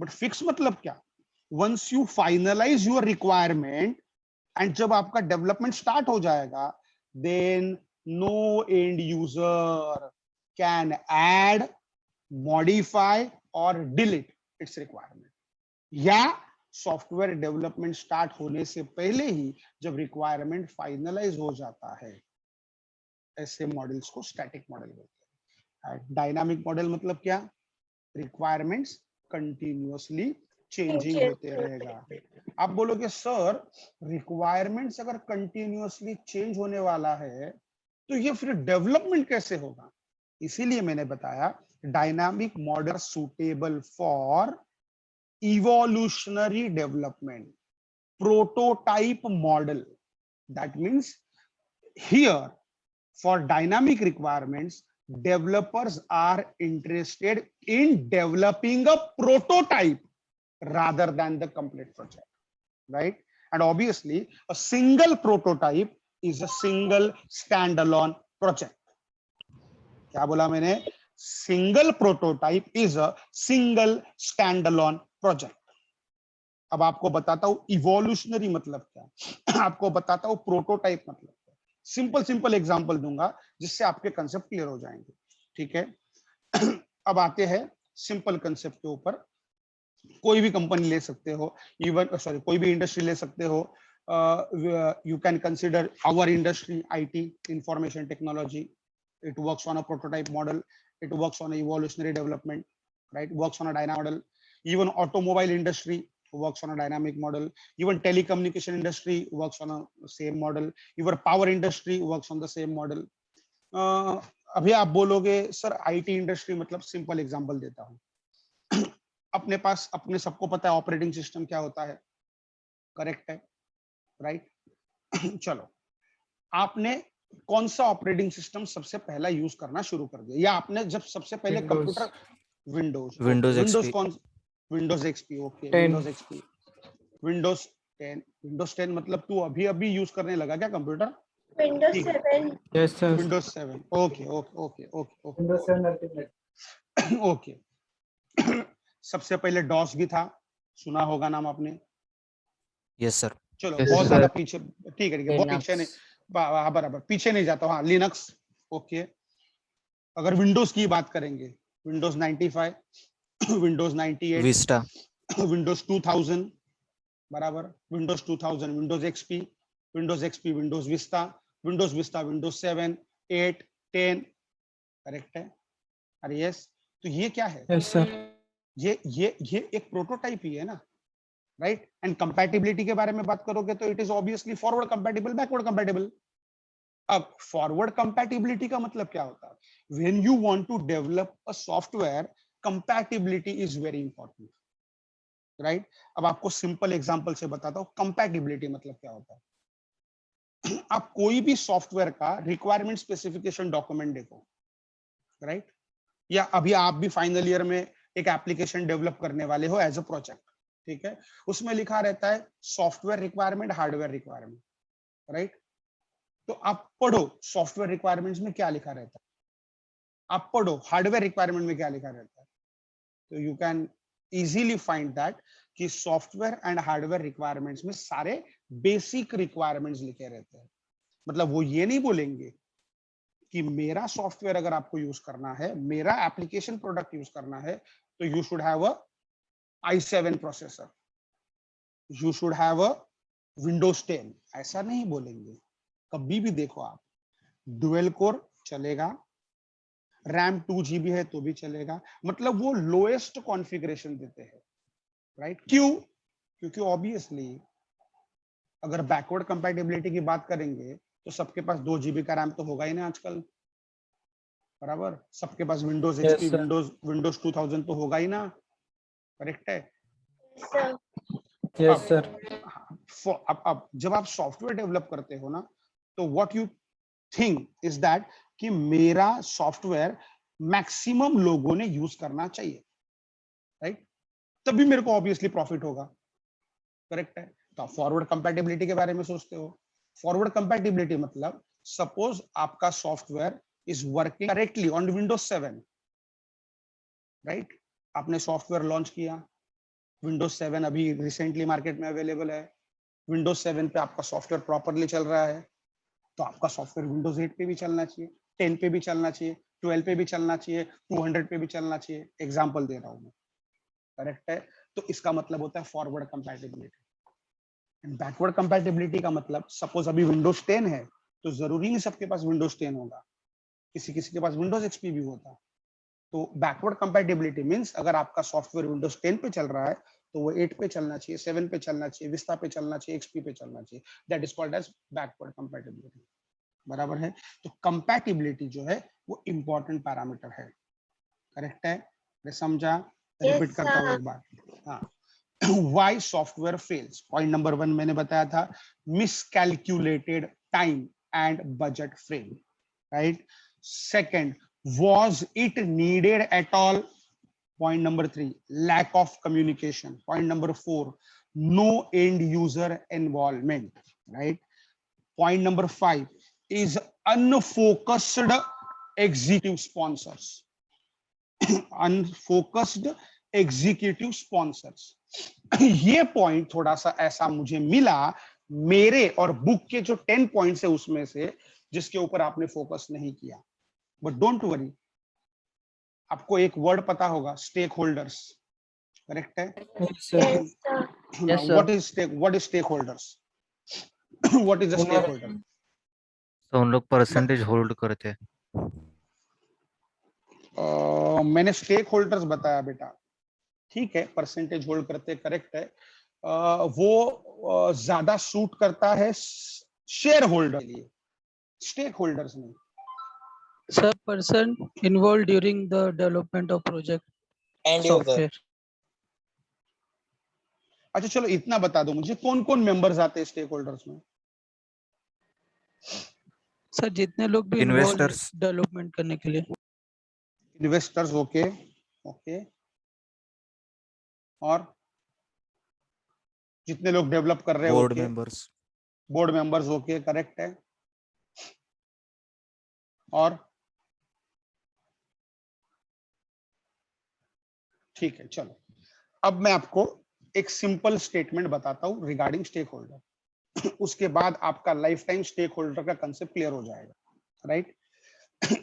बट फिक्स मतलब क्या, once you finalise your requirement and जब आपका डेवलपमेंट स्टार्ट हो जाएगा, then no end user can add, modify और डिलीट इट्स रिक्वायरमेंट। या सॉफ्टवेयर डेवलपमेंट स्टार्ट होने से पहले ही जब रिक्वायरमेंट फाइनलाइज हो जाता है, ऐसे मॉडल्स को स्टैटिक मॉडल बोलते हैं। डायनामिक मॉडल मतलब क्या? रिक्वायरमेंट्स कंटिन्यूअसली चेंजिंग होते रहेगा। आप बोलोगे सर रिक्वायरमेंट्स अगर कंटिन्यूअसली चेंज होने वाला है तो ये फिर डेवलपमेंट कैसे होगा? इसीलिए मैंने बताया dynamic model suitable for evolutionary development, prototype model. That means here for dynamic requirements, developers are interested in developing a prototype rather than the complete project, right? And obviously a single prototype is a single standalone project. क्या बोला मैंने? Single prototype is a single standalone project. अब आपको बताता हूं evolutionary मतलब क्या, आपको बताता हूं प्रोटोटाइप मतलब क्या। सिंपल एग्जांपल दूंगा जिससे आपके कंसेप्ट क्लियर हो जाएंगे, ठीक है? अब आते हैं सिंपल कंसेप्ट के ऊपर। कोई भी कंपनी ले सकते हो, इवन सॉरी कोई भी इंडस्ट्री ले सकते हो। You can consider our industry, IT, information technology. It works on a prototype model. It works on a evolutionary development, right? Works on a dynamic model. Even automobile industry works on a dynamic model. Even telecommunication industry works on a same model. Even power industry works on the same model. अभी आप बोलोगे sir IT industry मतलब, simple example देता हूं। अपने पास अपने सबको पता है ऑपरेटिंग सिस्टम क्या होता है, करेक्ट है, राइट? चलो, आपने कौन सा ऑपरेटिंग सिस्टम सबसे पहला यूज करना शुरू कर दिया, या आपने जब सबसे पहले कंप्यूटर? विंडोज। विंडोज कौन? Windows XP. Okay, Windows XP, Windows 10। Windows 10 मतलब तू अभी अभी यूज करने लगा क्या computer? Windows 7। Yes sir. Windows 7। Okay okay okay okay Windows 7 ultimate. Okay. सबसे पहले डॉस भी था, सुना होगा नाम आपने? Yes sir. चलो Yes, बहुत sir. ज्यादा पीछे, ठीक है, बहुत Linux। पीछे नहीं, बराबर पीछे नहीं जाता। हाँ, लिनक्स। ओके। अगर विंडोज की बात करेंगे, विंडोज 95, विंडोज 98, विस्टा, विंडोज 2000, बराबर, Windows 2000, Windows XP, Windows Vista, Windows 7, 8, 10, correct है? अरे यस। तो ये क्या है? Yes sir. ये एक प्रोटोटाइप ही है ना, राइट? एंड कंपैटिबिलिटी के बारे में बात करोगे तो it is obviously forward compatible, backward compatible. अब फॉरवर्ड कंपैटिबिलिटी का मतलब क्या होता है? When you want to develop a software, compatibility is very important, right? अब आपको सिंपल एग्जांपल से बताता हूं कंपैटिबिलिटी मतलब क्या होता है। आप कोई भी सॉफ्टवेयर का रिक्वायरमेंट स्पेसिफिकेशन डॉक्यूमेंट देखो, राइट? या अभी आप भी फाइनल ईयर में एक एप्लीकेशन डेवलप करने वाले हो एज अ प्रोजेक्ट, ठीक है? उसमें लिखा रहता है software requirement, hardware requirement, right? तो आप पढ़ो सॉफ्टवेयर रिक्वायरमेंट्स में क्या लिखा रहता है, आप पढ़ो हार्डवेयर रिक्वायरमेंट में क्या लिखा रहता है। तो you can easily find that कि सॉफ्टवेयर एंड हार्डवेयर रिक्वायरमेंट्स में सारे बेसिक रिक्वायरमेंट्स लिखे रहते हैं। मतलब वो ये नहीं बोलेंगे कि मेरा सॉफ्टवेयर अगर आपको यूज करना है, मेरा एप्लीकेशन प्रोडक्ट यूज करना है, तो you should have a i7 processor, you should have a Windows 10, ऐसा नहीं बोलेंगे कभी भी। देखो आप, डुअल कोर चलेगा, रैम 2 GB है तो भी चलेगा, मतलब वो लोएस्ट कॉन्फ़िगरेशन देते हैं, राइट? क्यों? क्योंकि ऑब्वियसली अगर बैकवर्ड कंपैटिबिलिटी की बात करेंगे तो सबके पास 2 GB का रैम तो होगा ही ना आजकल, बराबर? सबके पास विंडोज एक्सपी, विंडोज 2000 तो होगा ही ना, करेक्ट है? Yes sir. अब जब आप सॉफ्टवेयर डेवलप करते हो ना, तो what you think is that कि मेरा सॉफ्टवेयर मैक्सिमम लोगों ने यूज करना चाहिए, राइट? तभी मेरे को ऑब्वियसली प्रॉफिट होगा, करेक्ट है? तो फॉरवर्ड कंपैटिबिलिटी के बारे में सोचते हो। फॉरवर्ड कंपैटिबिलिटी मतलब सपोज आपका software is working correctly on Windows 7, right? आपने सॉफ्टवेयर लॉन्च किया, विंडोज 7 अभी रिसेंटली मार्केट में अवेलेबल है, विंडोज 7 पे आपका सॉफ्टवेयर प्रॉपरली चल रहा है, तो आपका सॉफ्टवेयर विंडोज 8 पे भी चलना चाहिए, 10 पे भी चलना चाहिए, 12 पे भी चलना चाहिए, 200 पे भी चलना चाहिए। एग्जाम्पल दे रहा हूँ मैं, करेक्ट है। तो इसका मतलब होता है फॉरवर्ड कंपैटिबिलिटी। बैकवर्ड कंपैटिबिलिटी का मतलब, सपोज अभी विंडोज 10 है तो जरूरी नहीं सबके पास विंडोज 10 होगा, किसी किसी के पास विंडोज एक्सपी भी होता है। तो बैकवर्ड कंपैटिबिलिटी मींस अगर आपका सॉफ्टवेयर विंडोज 10 पे चल रहा है तो वो 8 पे चलना चाहिए, 7 पे चलना चाहिए, विस्ता पे चलना चाहिए, एक्सपी पे चलना चाहिए। That is called as backward compatibility. बराबर है। तो कंपैटिबिलिटी जो है वो इंपॉर्टेंट पैरामीटर है, करेक्ट है। समझा? रिपीट Yes, करता हूँ sir. एक बार। हाँ, why software fails? Point number 1 मैंने बताया था, miscalculated time and budget frame, right? Second, was it needed at all? Point number 3, lack of communication. Point number 4, no end user involvement, right? Point number 5 is unfocused executive sponsors. Unfocused executive sponsors. ये point थोड़ा सा ऐसा मुझे मिला मेरे और book के जो 10 पॉइंट्स है उसमें से, जिसके ऊपर आपने फोकस नहीं किया। बट डोंट वरी, आपको एक वर्ड पता होगा, स्टेक होल्डर्स, करेक्ट है। Yes, sir. Yes, sir. what is stakeholders? What is a stakeholder? तो उन लोग परसेंटेज होल्ड करते हैं। मैंने स्टेक होल्डर्स बताया बेटा, ठीक है, परसेंटेज होल्ड करते, करेक्ट है। वो ज्यादा सूट करता है शेयर होल्डर के लिए, स्टेक होल्डर्स नहीं। Sir, person involved during the development of project and software. अच्छा चलो इतना बता दो मुझे, कौन कौन मेंबर्स आते हैं स्टेक होल्डर्स में? सर जितने लोग भी इन्वॉल्व इन्वेस्टर्स, डेवलपमेंट करने के लिए। इन्वेस्टर्स, ओके ओके, और जितने लोग डेवलप कर रहे हैं, board okay, members, board members, okay, correct है। और ठीक है, चलो अब मैं आपको एक सिंपल स्टेटमेंट बताता हूं रिगार्डिंग स्टेक होल्डर। उसके बाद आपका लाइफ टाइम स्टेक होल्डर का कंसेप्ट क्लियर हो जाएगा, राइट।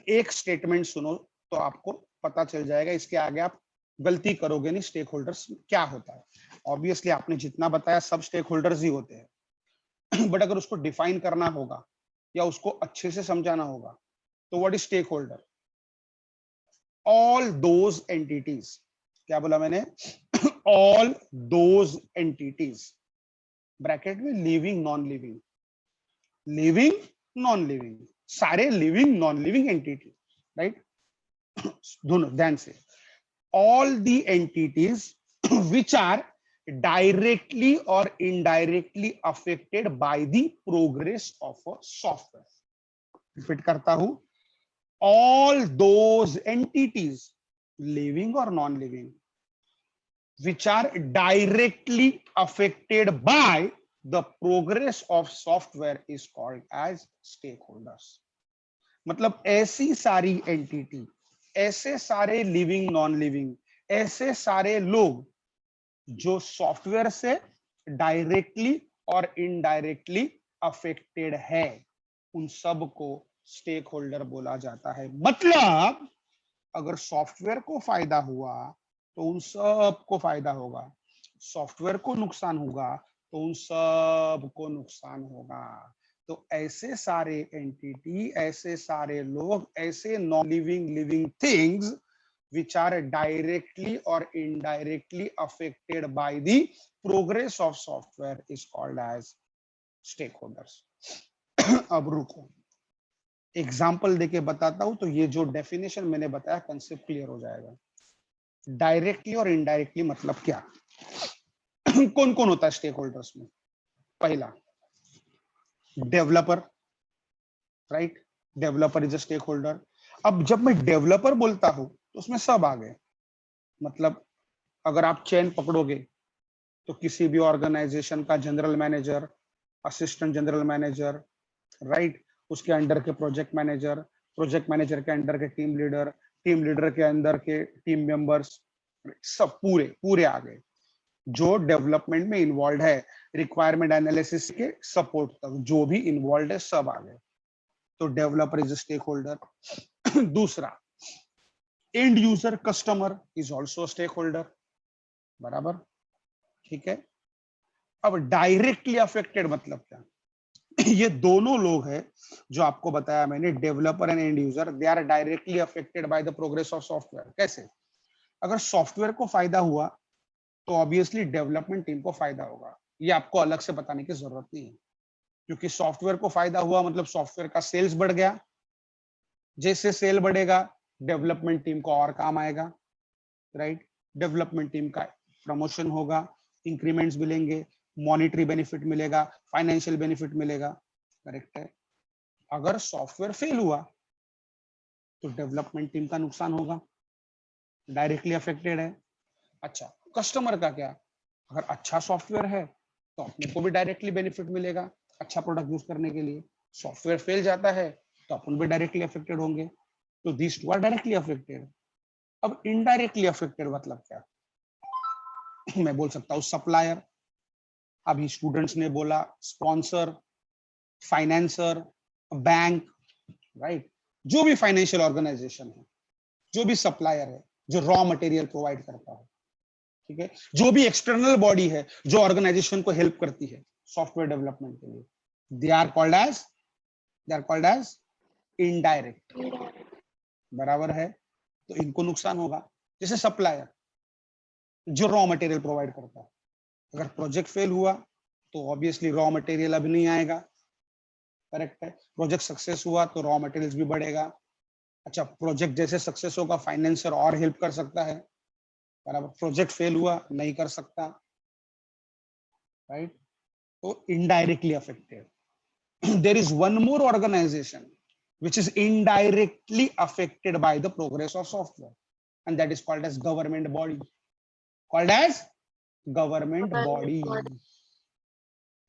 एक स्टेटमेंट सुनो तो आपको पता चल जाएगा, इसके आगे आप गलती करोगे नहीं। स्टेक होल्डर्स क्या होता है? ऑब्वियसली आपने जितना बताया सब स्टेक होल्डर्स ही होते हैं, बट अगर उसको डिफाइन करना होगा या उसको अच्छे से समझाना होगा तो what is stakeholder? All those entities, क्या बोला मैंने? ऑल दोज एंटिटीज, ब्रैकेट में living non living, living non living, सारे living non living entity, right. दोनों ध्यान से, all the entities which are directly or indirectly affected by the progress of a software. Repeat करता हूं, all those entities, living or non-living, which are directly affected by the progress of software is called as stakeholders. मतलब ऐसी सारी entity, ऐसे सारे living non living, ऐसे सारे लोग जो सॉफ्टवेयर से डायरेक्टली और इनडायरेक्टली अफेक्टेड है, उन सब को स्टेक होल्डर बोला जाता है। मतलब अगर सॉफ्टवेयर को फायदा हुआ तो उन सब को फायदा होगा, सॉफ्टवेयर को नुकसान होगा तो उन सब को नुकसान होगा। तो ऐसे सारे एंटिटी, ऐसे सारे लोग, ऐसे non living living things which are directly or indirectly affected by the progress of software is called as stakeholders. अब रुको, एग्जाम्पल देके बताता हूं तो ये जो डेफिनेशन मैंने बताया कंसेप्ट क्लियर हो जाएगा। डायरेक्टली और इनडायरेक्टली मतलब क्या? कौन कौन होता है स्टेक होल्डर्स में? पहला developer, right, developer is a stakeholder. अब जब मैं डेवलपर बोलता हूं तो उसमें सब आ गए। मतलब अगर आप चेन पकड़ोगे तो किसी भी ऑर्गेनाइजेशन का general manager, assistant general manager, right, उसके अंडर के प्रोजेक्ट मैनेजर, प्रोजेक्ट मैनेजर के अंडर के टीम लीडर, टीम लीडर के अंदर के टीम मेंबर्स, सब पूरे पूरे आ गए। जो डेवलपमेंट में इन्वॉल्व है, रिक्वायरमेंट एनालिसिस के सपोर्ट तक जो भी इन्वॉल्व है सब आ गए, तो डेवलपर इज स्टेक होल्डर। दूसरा, end user customer is also stakeholder, बराबर, ठीक है। अब डायरेक्टली अफेक्टेड मतलब क्या? ये दोनों लोग हैं जो आपको बताया मैंने, developer and end user, they are directly affected by the progress of software. कैसे? अगर सॉफ्टवेयर को फायदा हुआ तो ऑब्वियसली डेवलपमेंट टीम को फायदा होगा, ये आपको अलग से बताने की जरूरत नहीं है, क्योंकि सॉफ्टवेयर को फायदा हुआ मतलब सॉफ्टवेयर का सेल्स बढ़ गया, जैसे सेल बढ़ेगा डेवलपमेंट टीम को और काम आएगा, राइट। डेवलपमेंट टीम का प्रमोशन होगा, इंक्रीमेंट्स मिलेंगे, मॉनिटरी बेनिफिट मिलेगा, फाइनेंशियल बेनिफिट मिलेगा, करेक्ट है। अगर सॉफ्टवेयर फेल हुआ तो डेवलपमेंट टीम का नुकसान होगा, डायरेक्टली अफेक्टेड है। अच्छा, कस्टमर का क्या? अगर अच्छा सॉफ्टवेयर है तो अपने को भी डायरेक्टली बेनिफिट मिलेगा अच्छा प्रोडक्ट यूज करने के लिए, सॉफ्टवेयर फेल जाता है तो अपन भी डायरेक्टली अफेक्टेड होंगे, तो this two are directly affected. अब इनडायरेक्टली अफेक्टेड मतलब क्या? मैं बोल सकता हूँ सप्लायर, अभी स्टूडेंट्स ने बोला स्पॉन्सर, फाइनेंसर, बैंक, राइट। जो भी फाइनेंशियल ऑर्गेनाइजेशन है, जो भी सप्लायर है, जो रॉ मटेरियल प्रोवाइड करता है, ठीक है, जो भी एक्सटर्नल बॉडी है जो ऑर्गेनाइजेशन को हेल्प करती है सॉफ्टवेयर डेवलपमेंट के लिए, they are called as indirect, बराबर है। तो इनको नुकसान होगा। जैसे सप्लायर जो रॉ मटेरियल प्रोवाइड करता है, अगर प्रोजेक्ट फेल हुआ तो ऑब्वियसली रॉ मटेरियल अभी नहीं आएगा, करेक्ट है। प्रोजेक्ट सक्सेस हुआ तो रॉ मटेरियल्स भी बढ़ेगा। अच्छा, प्रोजेक्ट जैसे सक्सेस होगा फाइनेंसर और हेल्प कर सकता है, बराबर। प्रोजेक्ट फेल हुआ नहीं कर सकता, राइट। तो indirectly affected. There is one more organisation which is indirectly affected by the progress of software, and that is called as government body, called as government body.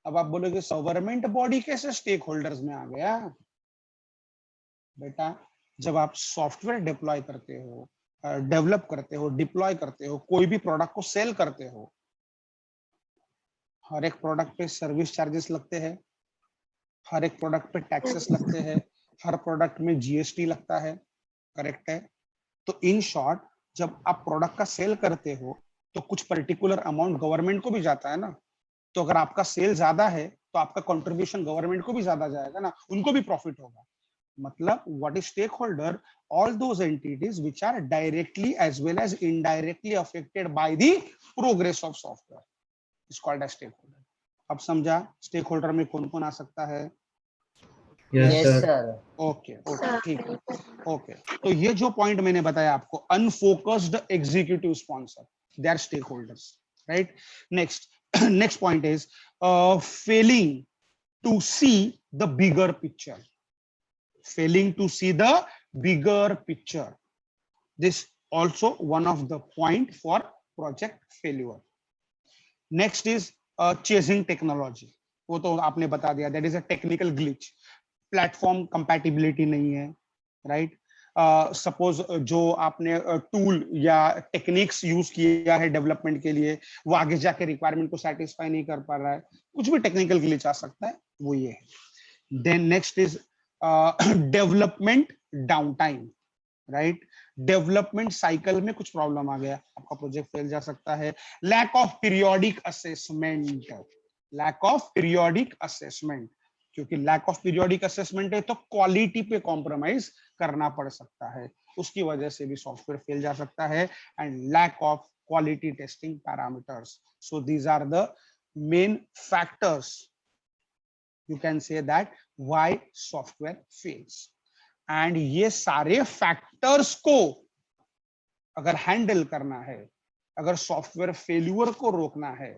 अब आप बोलोगे गवर्नमेंट बॉडी कैसे stake holders में आ गया? बेटा, जब आप software deploy करते हो, डेवलप करते हो, डिप्लॉय करते हो, कोई भी प्रोडक्ट को सेल करते हो, हर एक प्रोडक्ट पे सर्विस चार्जेस लगते हैं, हर एक प्रोडक्ट पे टैक्सेस लगते हैं, हर प्रोडक्ट में जीएसटी लगता है, करेक्ट है। तो इन शॉर्ट, जब आप प्रोडक्ट का सेल करते हो तो कुछ पर्टिकुलर अमाउंट गवर्नमेंट को भी जाता है ना, तो अगर आपका सेल ज्यादा है तो आपका कंट्रीब्यूशन गवर्नमेंट को भी ज्यादा जाएगा ना, उनको भी प्रॉफिट होगा। मतलब what is stakeholder? All those entities which are directly as well as indirectly affected by the progress of software is called as stakeholder. अब समझा स्टेक होल्डर में कौन कौन आ सकता है? Yes sir. ओके ओके, ठीक है, okay. तो ये जो पॉइंट मैंने बताया आपको, unfocused executive sponsor, they are stakeholders, right. Next point is failing to see the bigger picture, failing to see the bigger picture. This also one of the point for project failure. Next is chasing technology. वो तो आपने बता दिया, that is a technical glitch. Platform compatibility नहीं है, right. Suppose जो आपने tool या टेक्निक्स यूज किया है डेवलपमेंट के लिए, वो आगे जाके रिक्वायरमेंट को सेटिस्फाई नहीं कर पा रहा है, कुछ भी टेक्निकल ग्लिच आ सकता है, वो ये है। Then next is development down time, right. Development cycle में कुछ प्रॉब्लम आ गया, आपका प्रोजेक्ट फेल जा सकता है। Lack of periodic assessment, lack of periodic assessment, क्योंकि लैक ऑफ पीरियोडिक असेसमेंट है तो क्वालिटी पे कॉम्प्रोमाइज करना पड़ सकता है, उसकी वजह से भी सॉफ्टवेयर फेल जा सकता है। And lack of quality testing parameters, so these are the main factors, you can say that why software fails. And ये सारे फैक्टर्स को अगर हैंडल करना है, अगर सॉफ्टवेयर फेल्यूर को रोकना है,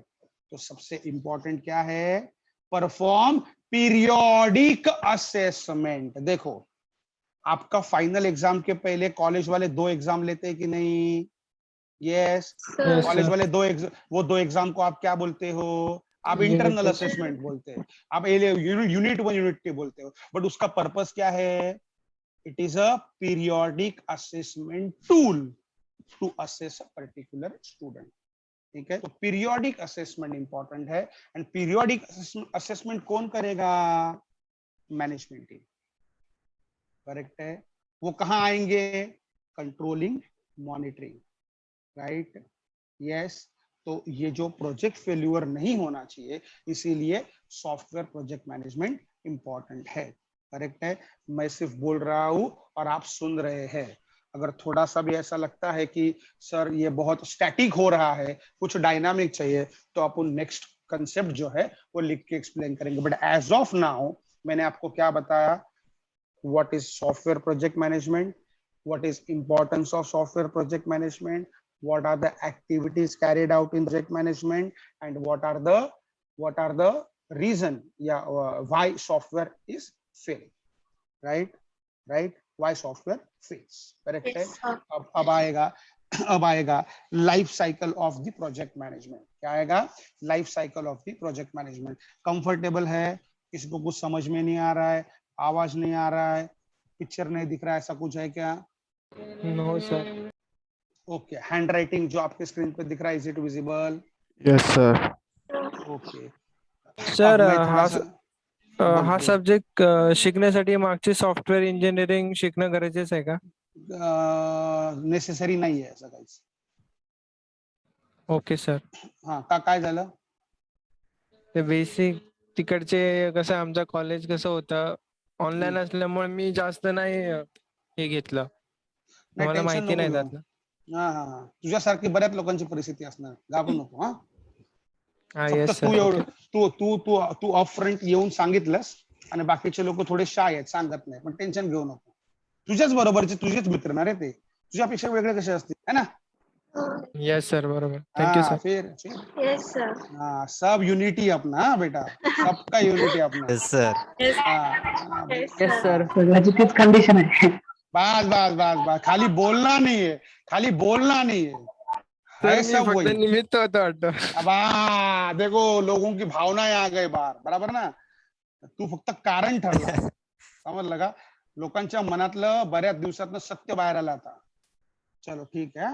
तो सबसे इंपॉर्टेंट क्या है? Perform periodic assessment. देखो, आपका फाइनल एग्जाम के पहले कॉलेज वाले 2 एग्जाम लेते हैं कि नहीं? यस, कॉलेज वाले 2 एग्जाम, वो 2 एग्जाम को आप क्या बोलते हो? आप इंटरनल असेसमेंट बोलते हैं, आप यूनिट 1 यूनिट 2 बोलते हो, बट उसका पर्पस क्या है? It is a periodic assessment tool to assess a particular student. ठीक है, तो पीरियोडिक असेसमेंट इंपॉर्टेंट है, एंड पीरियोडिक असेसमेंट कौन करेगा? मैनेजमेंट टीम, करेक्ट है। वो कहाँ आएंगे? Controlling, monitoring, right, yes. तो ये जो प्रोजेक्ट फेल्यूर नहीं होना चाहिए, इसीलिए सॉफ्टवेयर प्रोजेक्ट मैनेजमेंट इंपॉर्टेंट है, करेक्ट है। मैं सिर्फ बोल रहा हूं और आप सुन रहे हैं। अगर थोड़ा सा भी ऐसा लगता है कि सर ये बहुत स्टैटिक हो रहा है, कुछ डायनामिक चाहिए, तो अपन नेक्स्ट कंसेप्ट जो है वो लिख के एक्सप्लेन करेंगे। बट एज ऑफ नाउ मैंने आपको क्या बताया? What is software project management, what is importance of software project management, what are the activities carried out in project management, and what are the reason why software is failing, right, why software fails, correct है। Yes, sir. अब आएगा life cycle of the project management. क्या आएगा? Life cycle of the project management. Comfortable है? किसी को कुछ समझ में नहीं आ रहा है? आवाज नहीं आ रहा है? पिक्चर नहीं दिख रहा है? ऐसा कुछ है क्या? No sir. Okay, handwriting जो आपके स्क्रीन पे दिख रहा है, is it visible? Yes, sir. Okay sir अब मैं थोड़ा सा हा सब्जेक्ट शिकण्यासाठी मागचे सॉफ्टवेअर इंजिनिअरिंग शिकणं गरजेचं आहे का? नेसेसरी नाही आहे असं काहीच। Okay sir. हा का काय झालं? ते बेसिक तिकडचे कसं आमचं कॉलेज कसं होतं ऑनलाईन असल्यामुळे मी जास्त नाही हे घेतलं. नाही, मला टेन्शन माहिती नको नाही घेऊ। त्यातलं. हा तुझ्यासारखी बऱ्याच लोकांची परिस्थिती असणार, घाबरू नको। हा हा फक्त येस तू सर. एवढं तू अप फ्रंट येऊन सांगितलंस आणि बाकीचे लोक थोडे शाय आहेत, सांगत नाही, पण टेन्शन घेऊ नको। तुझ्याच बरोबरचे तुझेच मित्र ना रे ते, तुझ्यापेक्षा वेगळे कसे असतील, है ना? येस सर बरोबर. थँक्यू हाँ सर. फिर Yes, sir. हाँ सब यूनिटी अपना, हाँ बेटा, सबका यूनिटी अपना। Yes sir. Yes, हाँ, yes, येस sir. सर. सगळ्याची तीच कंडिशन आहे. बस बस बस बस, खाली बोलना नहीं है, खाली बोलना नहीं है, सर है मी सब फक्त वही। निमित्त होतो वाटतं. अब देखो लोगों की भावनाएं आ गई बाहर, बराबर ना? तू फक्त कारण ठरला, समजलं का? लोकांच्या मनातलं बऱ्याच दिवसातनं सत्य बाहेर आलं आता। चलो ठीक है,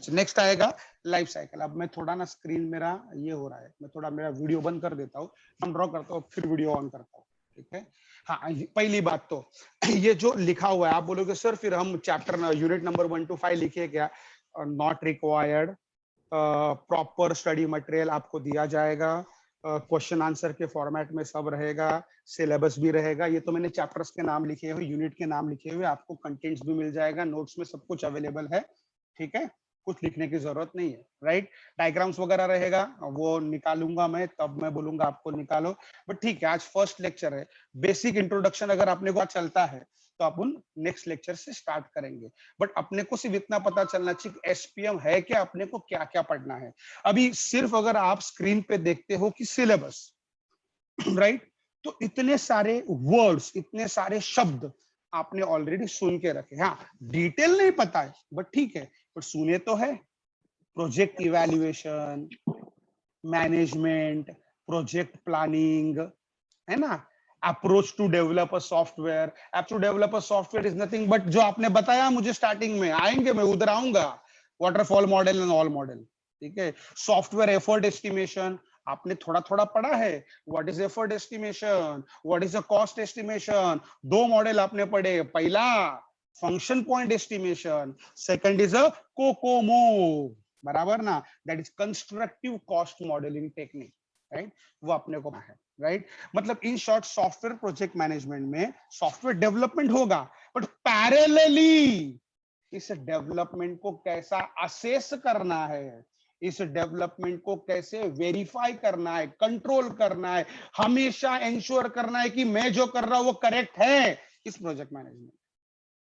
नेक्स्ट आएगा लाइफ साइकिल। अब मैं थोड़ा ना स्क्रीन मेरा ये हो रहा है, मैं थोड़ा मेरा वीडियो बंद कर देता हूँ, हम ड्रॉ करता हूँ, फिर वीडियो ऑन करता हूँ, ठीक है। हाँ, पहली बात तो ये जो लिखा हुआ है, आप बोलोगे सर फिर हम चैप्टर यूनिट नंबर 1 to 5 लिखिए क्या? Not required. Proper study material आपको दिया जाएगा, क्वेश्चन आंसर के फॉर्मेट में सब रहेगा, सिलेबस भी रहेगा। ये तो मैंने चैप्टर्स के नाम लिखे हुए, यूनिट के नाम लिखे हुए, आपको कंटेंट्स भी मिल जाएगा, नोट्स में सब कुछ अवेलेबल है, ठीक है, कुछ लिखने की जरूरत नहीं है, राइट। डायग्राम्स वगैरह रहेगा, वो निकालूंगा मैं, तब मैं बोलूंगा आपको निकालो। बट ठीक है, आज फर्स्ट लेक्चर है, बेसिक इंट्रोडक्शन अगर अपने को चलता है तो अपन नेक्स्ट लेक्चर से स्टार्ट करेंगे। बट अपने को सिर्फ इतना पता चलना चाहिए एसपीएम है क्या, अपने को क्या क्या पढ़ना है। अभी सिर्फ अगर आप स्क्रीन पे देखते हो कि सिलेबस, राइट, तो इतने सारे वर्ड्स, इतने सारे शब्द आपने ऑलरेडी सुन के रखे। हाँ, डिटेल नहीं पता है, बट ठीक है, बट सुने तो है। Project evaluation, management, project planning, है ना, approach to develop a software. App to develop a software is nothing but जो आपने बताया मुझे स्टार्टिंग में, आएंगे मैं उधर आऊंगा, waterfall model and all model, ठीक है। सॉफ्टवेयर एफर्ट एस्टिमेशन आपने थोड़ा थोड़ा पढ़ा है, what is effort estimation, what is a cost estimation. 2 model आपने पढ़े, पहला function point estimation, second is a Kokomo, बराबर ना, that is constructive cost modelling technique, right, वो अपने को है, राइट। मतलब in short software project management में सॉफ्टवेयर डेवलपमेंट होगा, बट पैरेलली इस डेवलपमेंट को कैसा असेस करना है, इस डेवलपमेंट को कैसे वेरीफाई करना है, कंट्रोल करना है, हमेशा इंश्योर करना है कि मैं जो कर रहा हूं वो करेक्ट है, इस प्रोजेक्ट मैनेजमेंट,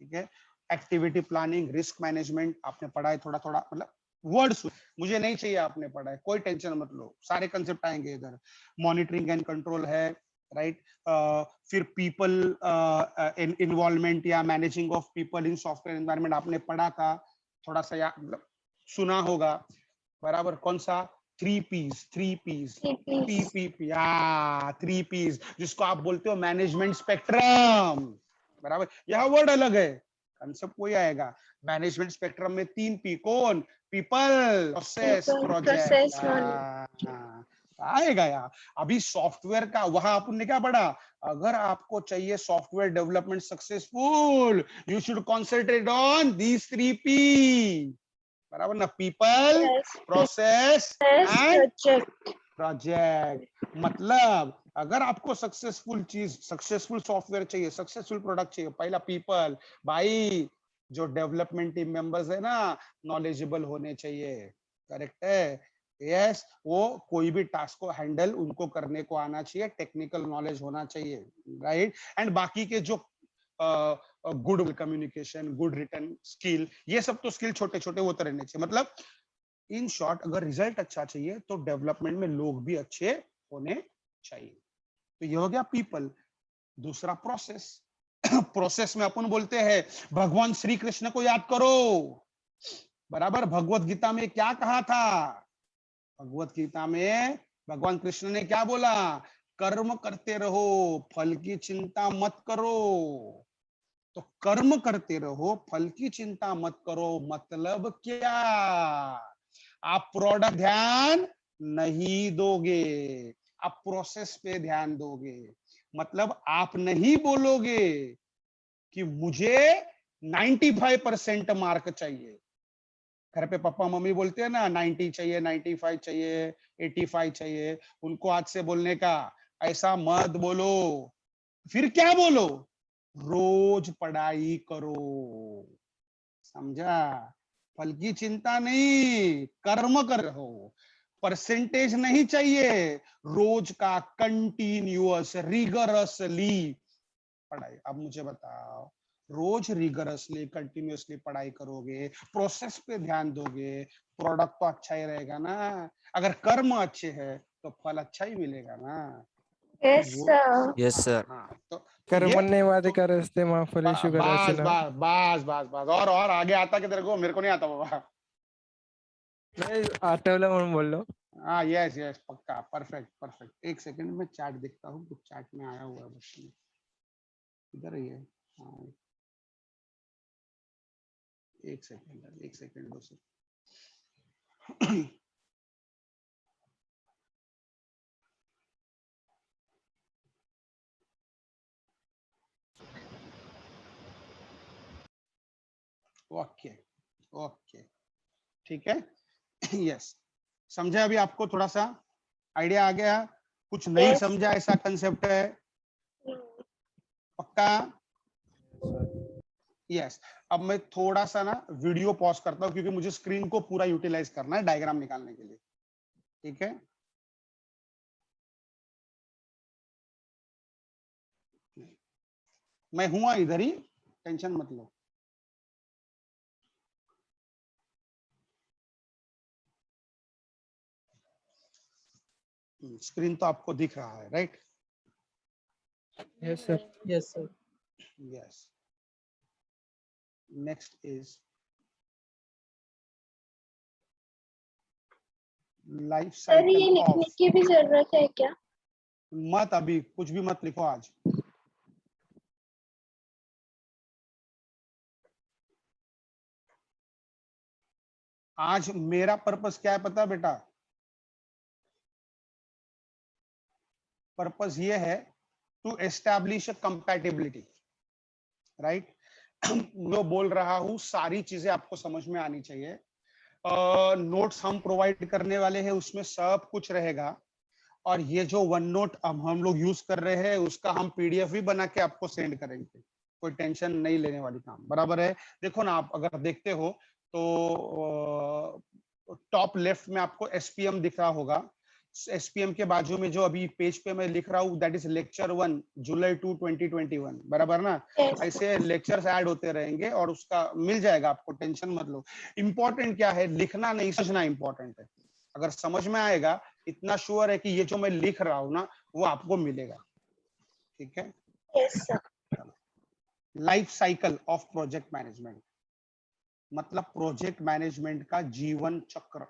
ठीक है। एक्टिविटी प्लानिंग, रिस्क मैनेजमेंट आपने पढ़ा है थोड़ा थोड़ा, मतलब वर्ड्स मुझे नहीं चाहिए आपने पढ़ा है, कोई टेंशन मत लो, सारे कंसेप्ट आएंगे इधर। मॉनिटरिंग एंड कंट्रोल है, राइट। फिर पीपल इन्वॉल्वमेंट या managing of people in software environment आपने पढ़ा था, थोड़ा सा या मतलब सुना होगा, बराबर। कौन सा? 3 P's, 3 P's, PPP, 3 P's, जिसको आप बोलते हो मैनेजमेंट स्पेक्ट्रम, बराबर। यह वर्ड अलग है, कंसेप्ट वही आएगा। मैनेजमेंट स्पेक्ट्रम में 3 पी, कौन? People, process, People, project. process, knowledge. आएगा यार। अभी सॉफ्टवेयर का वहां अपन ने क्या पढ़ा? अगर आपको चाहिए software development successful, you should concentrate on these 3 P, बराबर ना? People, Yes. Process Yes, and project. Project. मतलब अगर आपको सक्सेसफुल चीज, सक्सेसफुल सॉफ्टवेयर चाहिए, सक्सेसफुल प्रोडक्ट चाहिए, पहला पीपल, भाई जो डेवलपमेंट टीम मेंबर्स है ना, नॉलेजेबल होने चाहिए। करेक्ट है? यस, वो कोई भी टास्क को हैंडल उनको करने को आना चाहिए, टेक्निकल नॉलेज होना चाहिए, राइट? एंड बाकी के जो good communication, good written skill, ये सब तो स्किल छोटे छोटे वो तो रहने चाहिए। मतलब इन शॉर्ट, अगर रिजल्ट अच्छा चाहिए तो डेवलपमेंट में लोग भी अच्छे होने चाहिए। तो ये हो गया पीपल। दूसरा प्रोसेस। प्रोसेस में अपन बोलते हैं भगवान श्री कृष्ण को याद करो, बराबर? भगवत गीता में क्या कहा था? भगवत गीता में भगवान कृष्ण ने क्या बोला? कर्म करते रहो, फल की चिंता मत करो। तो कर्म करते रहो, फल की चिंता मत करो, मतलब क्या? आप प्रोडक्ट ध्यान नहीं दोगे, आप प्रोसेस पे ध्यान दोगे। मतलब आप नहीं बोलोगे कि मुझे 95% मार्क चाहिए। घर पे पापा मम्मी बोलते हैं ना 90 चाहिए, 95 चाहिए, 85 चाहिए, उनको आज से बोलने का, ऐसा मत बोलो। फिर क्या बोलो? रोज पढ़ाई करो, समझा? फल की चिंता नहीं, कर्म कर रहो। परसेंटेज नहीं चाहिए, रोज का कंटिन्यूअस रिगरसली पढ़ाई। अब मुझे बताओ, रोज रिगरसली कंटिन्यूअसली पढ़ाई करोगे, प्रोसेस पे ध्यान दोगे, प्रोडक्ट तो अच्छा ही रहेगा ना। अगर कर्म अच्छे है तो फल अच्छा ही मिलेगा ना। Yes, वो sir. Yes, sir. हाँ, तो ये कर्मण्येवाधिकारस्ते मा फलेषु बस कदाचन। बस बस बस बस। और आगे आता कि तेरे को? मेरे को नहीं आता बाबा। नाही आठवलं म्हणून बोललो। हाँ, यस यस, पक्का, परफेक्ट परफेक्ट। एक सेकंड में चैट देखता हूँ, कुछ चैट में आया हुआ है बस। इधर ही है। हाँ, एक सेकंड, एक सेकंड, 2 सेकंड। ओके ओके, ठीक है। यस, समझा? अभी आपको थोड़ा सा आइडिया आ गया? कुछ नहीं Yes. समझा ऐसा कंसेप्ट है? पक्का? यस। अब मैं थोड़ा सा ना वीडियो पॉज करता हूँ, क्योंकि मुझे स्क्रीन को पूरा यूटिलाइज करना है डायग्राम निकालने के लिए। ठीक है? मैं हुआ इधर ही, टेंशन मत लो। स्क्रीन तो आपको दिख रहा है, right? Yes, sir. Yes, sir. Yes. Next is life sir ये cycle लिखने of। की भी जरूरत है क्या? मत, अभी कुछ भी मत लिखो आज। आज मेरा पर्पस क्या है पता है बेटा? पर्पस ये है to establish a compatibility, right? जो बोल रहा हूं सारी चीजें आपको समझ में आनी चाहिए। नोट्स हम प्रोवाइड करने वाले हैं, उसमें सब कुछ रहेगा। और ये जो वन नोट अब हम लोग यूज कर रहे हैं, उसका हम पीडीएफ भी बना के आपको सेंड करेंगे। कोई टेंशन नहीं लेने वाली काम, बराबर है? देखो ना, आप अगर देखते हो तो टॉप लेफ्ट में आपको एसपीएम दिख रहा होगा। एसपीएम के बाजू में जो अभी पेज पे मैं लिख रहा हूँ, दैट इज लेक्चर 1 जुलाई 2 2021, बराबर ना? Yes. ऐसे लेक्चर्स ऐड होते रहेंगे और उसका मिल जाएगा आपको, टेंशन मत लो। इंपॉर्टेंट क्या है? लिखना नहीं, समझना इंपॉर्टेंट है। अगर समझ में आएगा, इतना श्योर है कि ये जो मैं लिख रहा हूं ना, वो आपको मिलेगा। ठीक है? Yes, sir. Life cycle of project management, मतलब प्रोजेक्ट मैनेजमेंट का जीवन चक्र।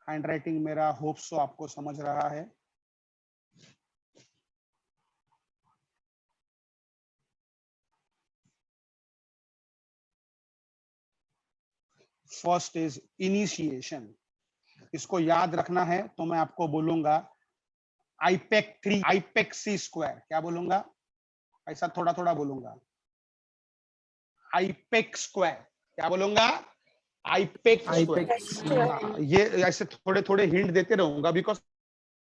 हैंड राइटिंग मेरा होप सो आपको समझ रहा है। First is initiation. इसको याद रखना है तो मैं आपको बोलूंगा आईपेक 3 आईपेक सी स्क्वायर। क्या बोलूंगा? ऐसा थोड़ा थोड़ा बोलूंगा, आईपेक स्क्वायर। क्या बोलूंगा? IUPAC square. ये ऐसे थोड़े थोड़े हिंट देते रहूंगा, बिकॉज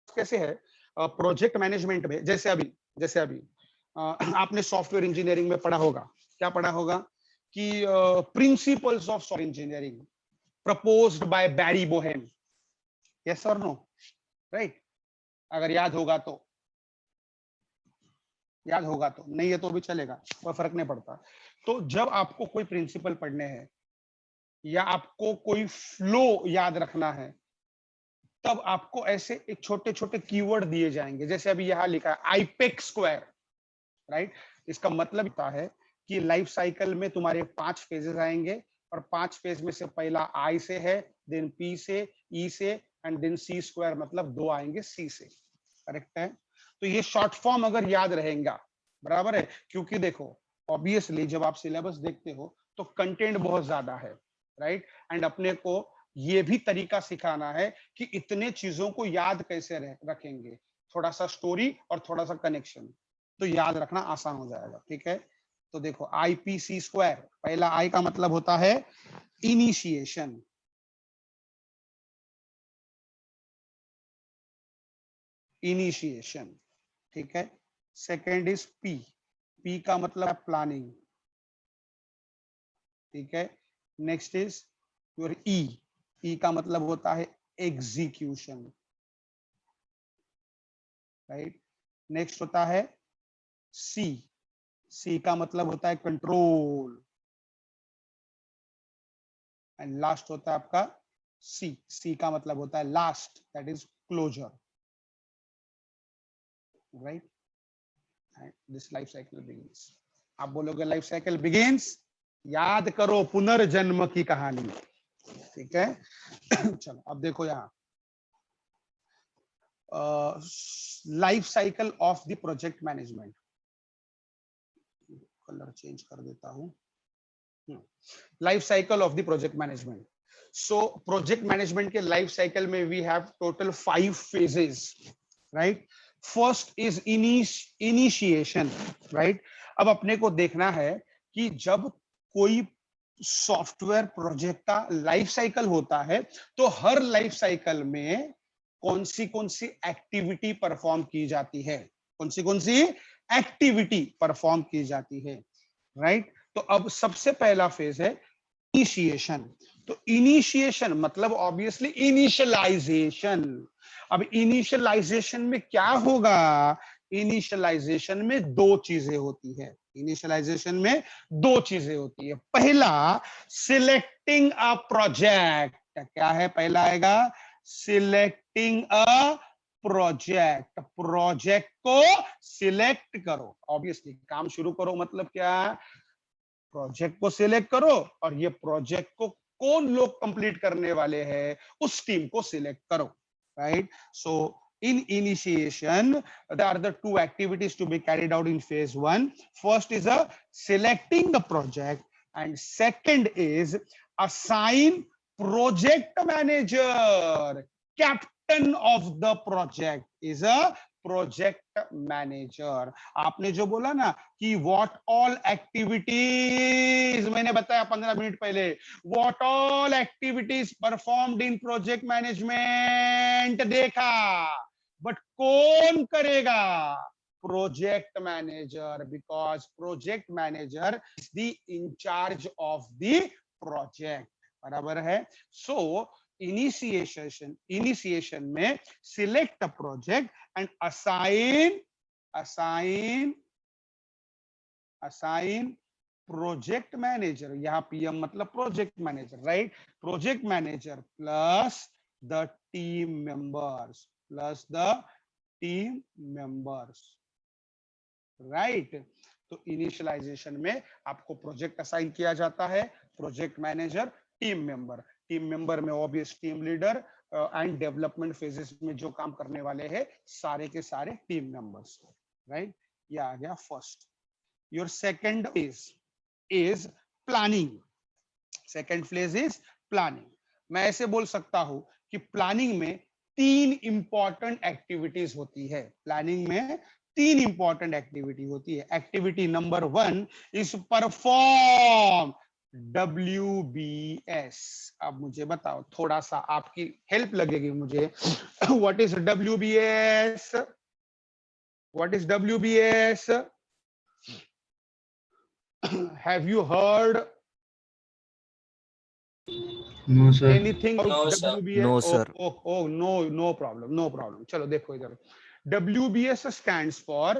कैसे है प्रोजेक्ट मैनेजमेंट में, जैसे अभी आपने सॉफ्टवेयर इंजीनियरिंग में पढ़ा होगा। क्या पढ़ा होगा? कि principles of software engineering proposed by Barry Boehm. Yes और नो? राइट? अगर याद होगा तो नहीं है तो भी चलेगा, कोई फर्क नहीं पड़ता। तो जब आपको कोई प्रिंसिपल पढ़ने हैं या आपको कोई फ्लो याद रखना है, तब आपको ऐसे एक छोटे छोटे कीवर्ड दिए जाएंगे। जैसे अभी यहां लिखा है आईपेक स्क्वायर, राइट? इसका मतलब होता है कि लाइफ साइकिल में तुम्हारे 5 फेजेस आएंगे, और 5 फेज में से पहला आई से है, देन पी से, ई से, एंड देन सी स्क्वायर, मतलब 2 आएंगे सी से। करेक्ट है? तो ये शॉर्ट फॉर्म अगर याद रहेगा, बराबर है? क्योंकि देखो ऑब्वियसली जब आप सिलेबस देखते हो तो कंटेंट बहुत ज्यादा है, राइट? एंड अपने को ये भी तरीका सिखाना है कि इतने चीजों को याद कैसे रखेंगे, थोड़ा सा स्टोरी और थोड़ा सा कनेक्शन, तो याद रखना आसान हो जाएगा। ठीक है? तो देखो आईपीसी स्क्वायर, पहला आई का मतलब होता है इनिशिएशन, इनिशिएशन। ठीक है? सेकेंड इज पी, पी का मतलब है प्लानिंग। ठीक है? नेक्स्ट इज योर ई, ई का मतलब होता है एग्जीक्यूशन, राइट? नेक्स्ट होता है सी, सी का मतलब होता है कंट्रोल, एंड लास्ट होता है आपका सी, सी का मतलब होता है last, that is closure, right? This life cycle begins. आप बोलोगे लाइफ साइकिल बिगिंस, याद करो पुनर्जन्म की कहानी। ठीक है? चलो अब देखो यहां life cycle of the project management. Colour change कर देता हूं। Life cycle of the project management. So project management के लाइफ साइकिल में we have total 5 phases, right? First is initiation, right? अब अपने को देखना है कि जब कोई सॉफ्टवेयर प्रोजेक्ट का लाइफ साइकिल होता है तो हर लाइफ साइकिल में कौन सी एक्टिविटी परफॉर्म की जाती है, कौन सी एक्टिविटी परफॉर्म की जाती है, राइट? तो अब सबसे पहला फेज है इनिशिएशन। तो इनिशिएशन मतलब ऑब्वियसली इनिशियलाइजेशन। अब इनिशियलाइजेशन में क्या होगा? इनिशियलाइजेशन में 2 चीजें होती है, इनिशियलाइजेशन में 2 चीजें होती है। पहला सिलेक्टिंग अ प्रोजेक्ट, क्या है? पहला आएगा सिलेक्टिंग अ प्रोजेक्ट, प्रोजेक्ट को सिलेक्ट करो। ऑब्वियसली काम शुरू करो मतलब क्या? प्रोजेक्ट को सिलेक्ट करो, और ये प्रोजेक्ट को कौन लोग कंप्लीट करने वाले हैं उस टीम को सिलेक्ट करो, right? So in initiation there are the 2 activities to be carried out in phase 1. First is a selecting the project, and second is assign project manager. Captain of the project is a project manager. आपने जो बोला ना कि what all activities, मैंने बताया 15 minute पहले, what all activities performed in project management देखा, but कौन करेगा? Project manager, because project manager is the incharge of the project. बराबर है? सो इनिशिएशन में select a project and assign project manager। यहाँ PM मतलब project manager, right? Project manager plus the team members, right? तो initialisation में आपको project assign किया जाता है, प्रोजेक्ट मैनेजर, टीम मेंबर में obvious team leader, and development phases में जो काम करने वाले हैं सारे के सारे टीम मेंबर्स, राइट? ये आ गया first. Your second phase is planning. Second phase is planning. मैं ऐसे बोल सकता हूं कि प्लानिंग में 3 इंपॉर्टेंट एक्टिविटीज होती है। प्लानिंग में 3 इंपॉर्टेंट एक्टिविटी होती है। Activity number 1 is perform WBS। अब मुझे बताओ, थोड़ा सा आपकी हेल्प लगेगी मुझे। What is WBS? What is WBS? Have you heard No, sir. anything about WBS? No, sir. Oh, no problem, no problem. चलो देखो इधर, WBS stands for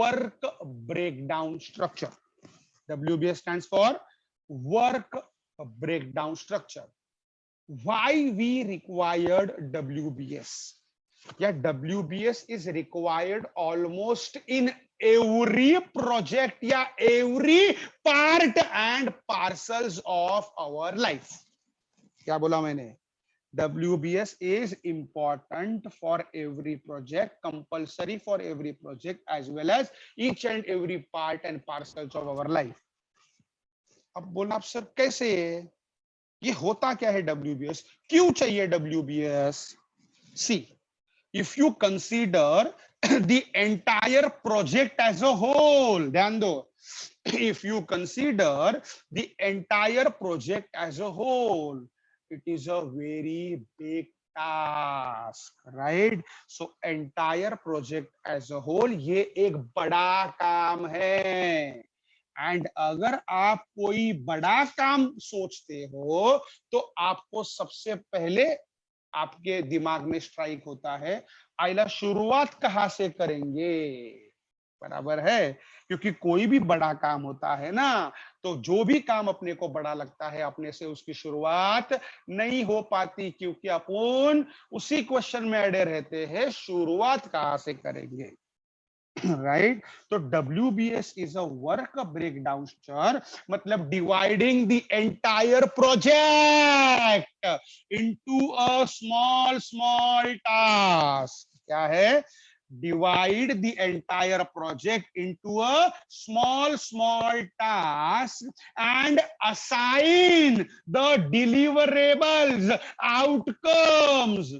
work breakdown structure. WBS stands for work breakdown structure. Why we required WBS? Yeah, WBS is required almost in every project, yeah, every part and parcels of our life. क्या बोला मैंने? WBS is important for every project, compulsory for every project, as well as each and every part and parcels of our life. अब बोला आप sir कैसे, ये होता क्या है WBS, क्यों चाहिए WBS? See, if you consider the entire project as a whole, ध्यान दो, if you consider the entire project as a whole, it is a very big task, right? So entire project as a whole ये एक बड़ा काम है। And अगर आप कोई बड़ा काम सोचते हो तो आपको सबसे पहले आपके दिमाग में स्ट्राइक होता है, आइला शुरुआत कहाँ से करेंगे? बराबर है, क्योंकि कोई भी बड़ा काम होता है ना, तो जो भी काम अपने को बड़ा लगता है अपने से उसकी शुरुआत नहीं हो पाती, क्योंकि अपन उसी क्वेश्चन में अड़े रहते हैं, शुरुआत कहाँ से करेंगे, राइट? तो WBS is a work breakdown structure, मतलब dividing the entire project into a small small task. क्या है? divide the entire project into a small task and assign the deliverables, outcomes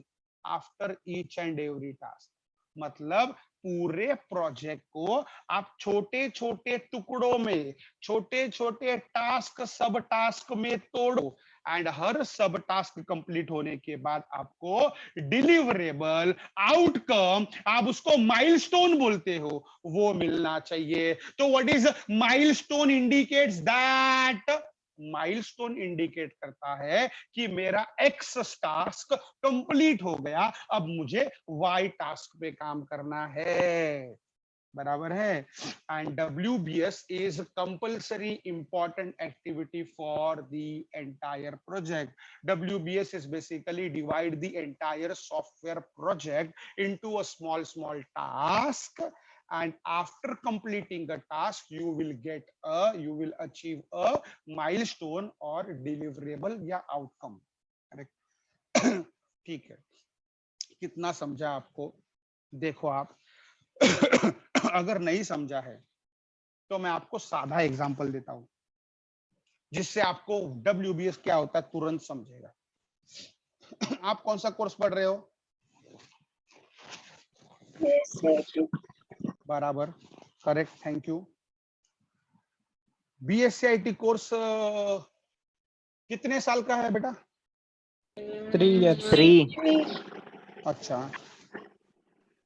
after each and every task. मतलब पूरे project को आप छोटे छोटे टुकड़ों में, छोटे छोटे टास्क सब टास्क में तोड़ो, एंड हर सब टास्क कंप्लीट होने के बाद आपको डिलीवरेबल, आउटकम, आप उसको माइलस्टोन बोलते हो, वो मिलना चाहिए। तो what is milestone? Indicates that, milestone indicate करता है कि मेरा एक्स टास्क कंप्लीट हो गया, अब मुझे वाई टास्क पे काम करना है। बराबर है? And WBS is compulsory important activity for the entire project. WBS is basically divide the entire software project into a small task, and after completing the task you will achieve a milestone or deliverable या outcome। Correct? ठीक है, कितना समझा आपको? देखो आप अगर नहीं समझा है तो मैं आपको साधा एग्जांपल देता हूं, जिससे आपको WBS क्या होता है तुरंत समझेगा। आप कौन सा कोर्स पढ़ रहे हो? बराबर, correct, thank you. BSc course कितने साल का है बेटा? 3 years। 3। अच्छा,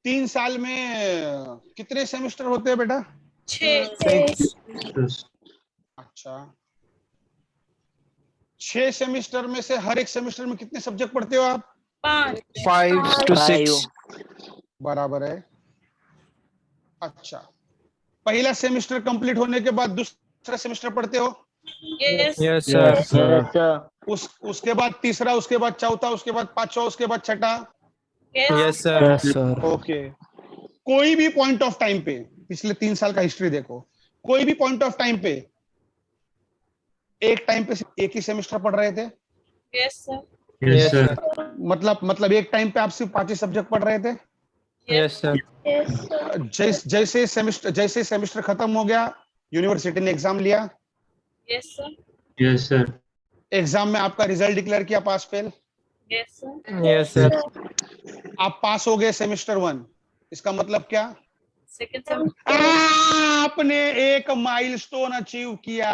3 साल में कितने सेमेस्टर होते हैं बेटा? 6। अच्छा, 6 सेमेस्टर में से हर एक सेमेस्टर में कितने सब्जेक्ट पढ़ते हो आप? 5 to 6। बराबर है। अच्छा, पहला सेमेस्टर कंप्लीट होने के बाद दूसरा सेमेस्टर पढ़ते हो? Yes sir। उसके बाद तीसरा, उसके बाद चौथा, उसके बाद पांचवा, उसके बाद छठा? Yes sir। ओके। कोई भी पॉइंट ऑफ टाइम पे, पिछले 3 साल का हिस्ट्री देखो, कोई भी पॉइंट ऑफ टाइम पे एक टाइम पे एक ही सेमेस्टर पढ़ रहे थे? Yes, sir. मतलब एक टाइम पे आप सिर्फ 5 ही सब्जेक्ट पढ़ रहे थे? Yes sir। जैसे सेमेस्टर खत्म हो गया, यूनिवर्सिटी ने एग्जाम लिया? Yes, sir. एग्जाम में आपका रिजल्ट डिक्लेयर किया, pass fail? Yes, sir. Yes sir. आप पास हो गए सेमेस्टर 1, इसका मतलब क्या? Second semester. आपने एक माइलस्टोन अचीव किया.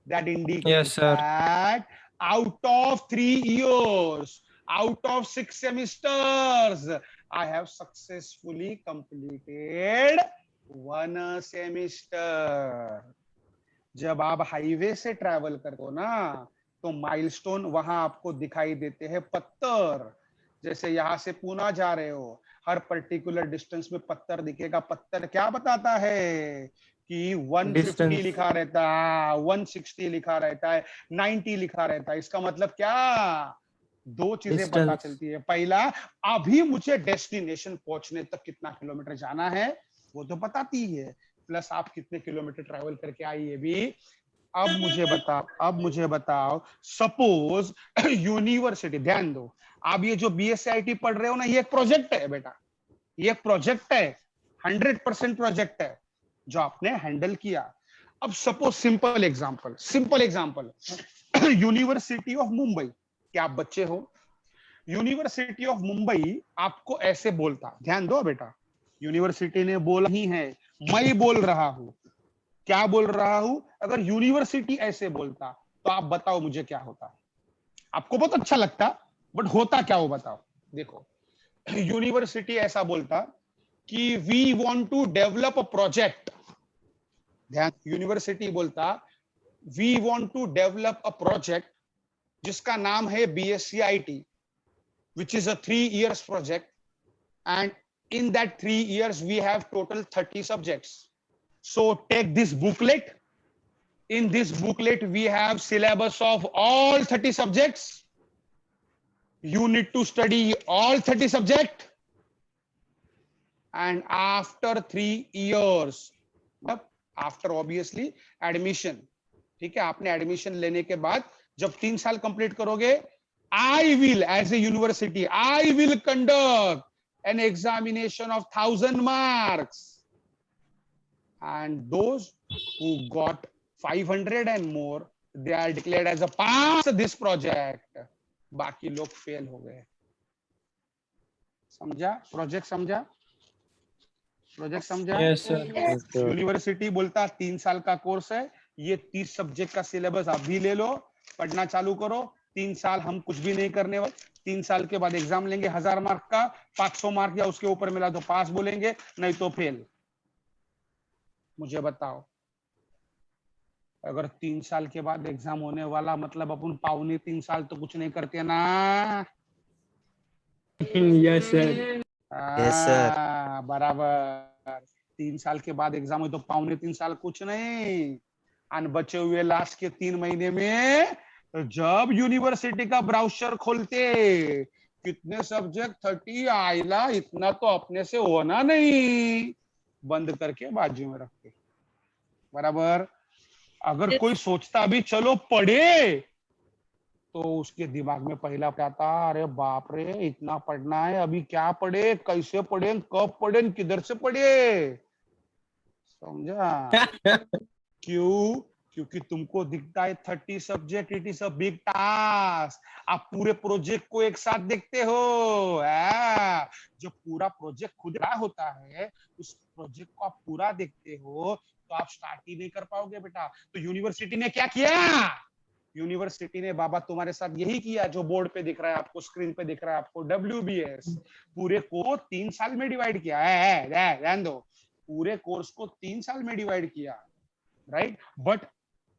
That indicates Yes, sir. that out of 3 years, out of 6 semesters, I have successfully completed 1 semester. जब आप हाईवे से ट्रैवल करते हो ना, तो माइलस्टोन वहां आपको दिखाई देते हैं पत्थर. जैसे यहाँ से पुणे जा रहे हो, हर पर्टिकुलर डिस्टेंस में पत्थर दिखेगा. पत्थर क्या बताता है कि 150 Distance. लिखा रहता है, 160 लिखा रहता है, 90 लिखा रहता है. इसका मतलब क्या? 2 चीजें पता Distance. चलती है. पहला, अभी मुझे डेस्टिनेशन पहुंचने तक कितना किलोमीटर जाना है वो तो बताती है, प्लस आप कितने किलोमीटर ट्रैवल करके आई है भी. अब मुझे बताओ, सपोज यूनिवर्सिटी, ध्यान दो, आप ये जो BSc पढ़ रहे हो ना, ये एक प्रोजेक्ट है बेटा, ये एक प्रोजेक्ट है, 100% प्रोजेक्ट है जो आपने हैंडल किया. अब suppose simple example, university of Mumbai, क्या आप बच्चे हो? यूनिवर्सिटी ऑफ मुंबई आपको ऐसे बोलता, ध्यान दो बेटा, यूनिवर्सिटी ने बोला ही है, मैं बोल रहा हूं. क्या बोल रहा हूं? अगर यूनिवर्सिटी ऐसे बोलता तो आप बताओ मुझे क्या होता? आपको बहुत अच्छा लगता, बट होता क्या वो बताओ. देखो, यूनिवर्सिटी ऐसा बोलता कि we want to develop a project. ध्यान, यूनिवर्सिटी बोलता we want to develop a project जिसका नाम है BSc which is a 3 years project, and in that 3 years we have total 30 subjects. So take this booklet. In this booklet we have syllabus of all 30 subjects. You need to study all 30 subjects, and after 3 years, after obviously admission, ठीक है, आपने admission लेने के बाद जब 3 साल complete करोगे, I will, as a university, I will conduct an examination of 1000 marks, and those who got 500 and more, they are declared as a pass this project. बाकी लोग फेल हो गए. समझा? प्रोजेक्ट समझा? Yes, sir. यूनिवर्सिटी बोलता 3 साल का course है, ये 30 सब्जेक्ट का सिलेबस आप भी ले लो, पढ़ना चालू करो. 3 साल हम कुछ भी नहीं करने वाले. 3 साल के बाद एग्जाम लेंगे 1000 मार्क का, 500 मार्क या उसके ऊपर मिला तो पास बोलेंगे, नहीं तो फेल. मुझे बताओ, अगर 3 साल के बाद एग्जाम होने वाला, मतलब अपन 2.25 साल तो कुछ नहीं करते ना. Yes, sir. Yes, sir. बराबर. 3 साल के बाद एग्जाम हो तो 2.25 साल कुछ नहीं, और बचे हुए लास्ट के 3 महीने में जब यूनिवर्सिटी का ब्राउजर खोलते, कितने सब्जेक्ट 30 आइला, इतना तो अपने से होना नहीं, बंद करके बाजू में रखते. बराबर. अगर कोई सोचता भी चलो पढ़े, तो उसके दिमाग में पहला आता, अरे बाप रे, इतना पढ़ना है, अभी क्या पढ़े, कैसे पढ़े, कब पढ़े, किधर से पढ़े. समझा? क्यों? क्योंकि तुमको दिखता है 30 subject, it is a big task. आप पूरे प्रोजेक्ट को एक साथ देखते हो. जो पूरा प्रोजेक्ट खुद रहा होता है, उस प्रोजेक्ट को आप पूरा देखते हो, तो आप स्टार्ट ही नहीं कर पाओगे बेटा. तो यूनिवर्सिटी ने क्या किया? यूनिवर्सिटी ने बाबा तुम्हारे साथ यही किया जो बोर्ड पे दिख रहा है आपको, स्क्रीन पे दिख रहा है आपको, WBS. पूरे को 3 साल में डिवाइड किया है. ध्यान दो, पूरे कोर्स को 3 साल में डिवाइड किया, राइट. बट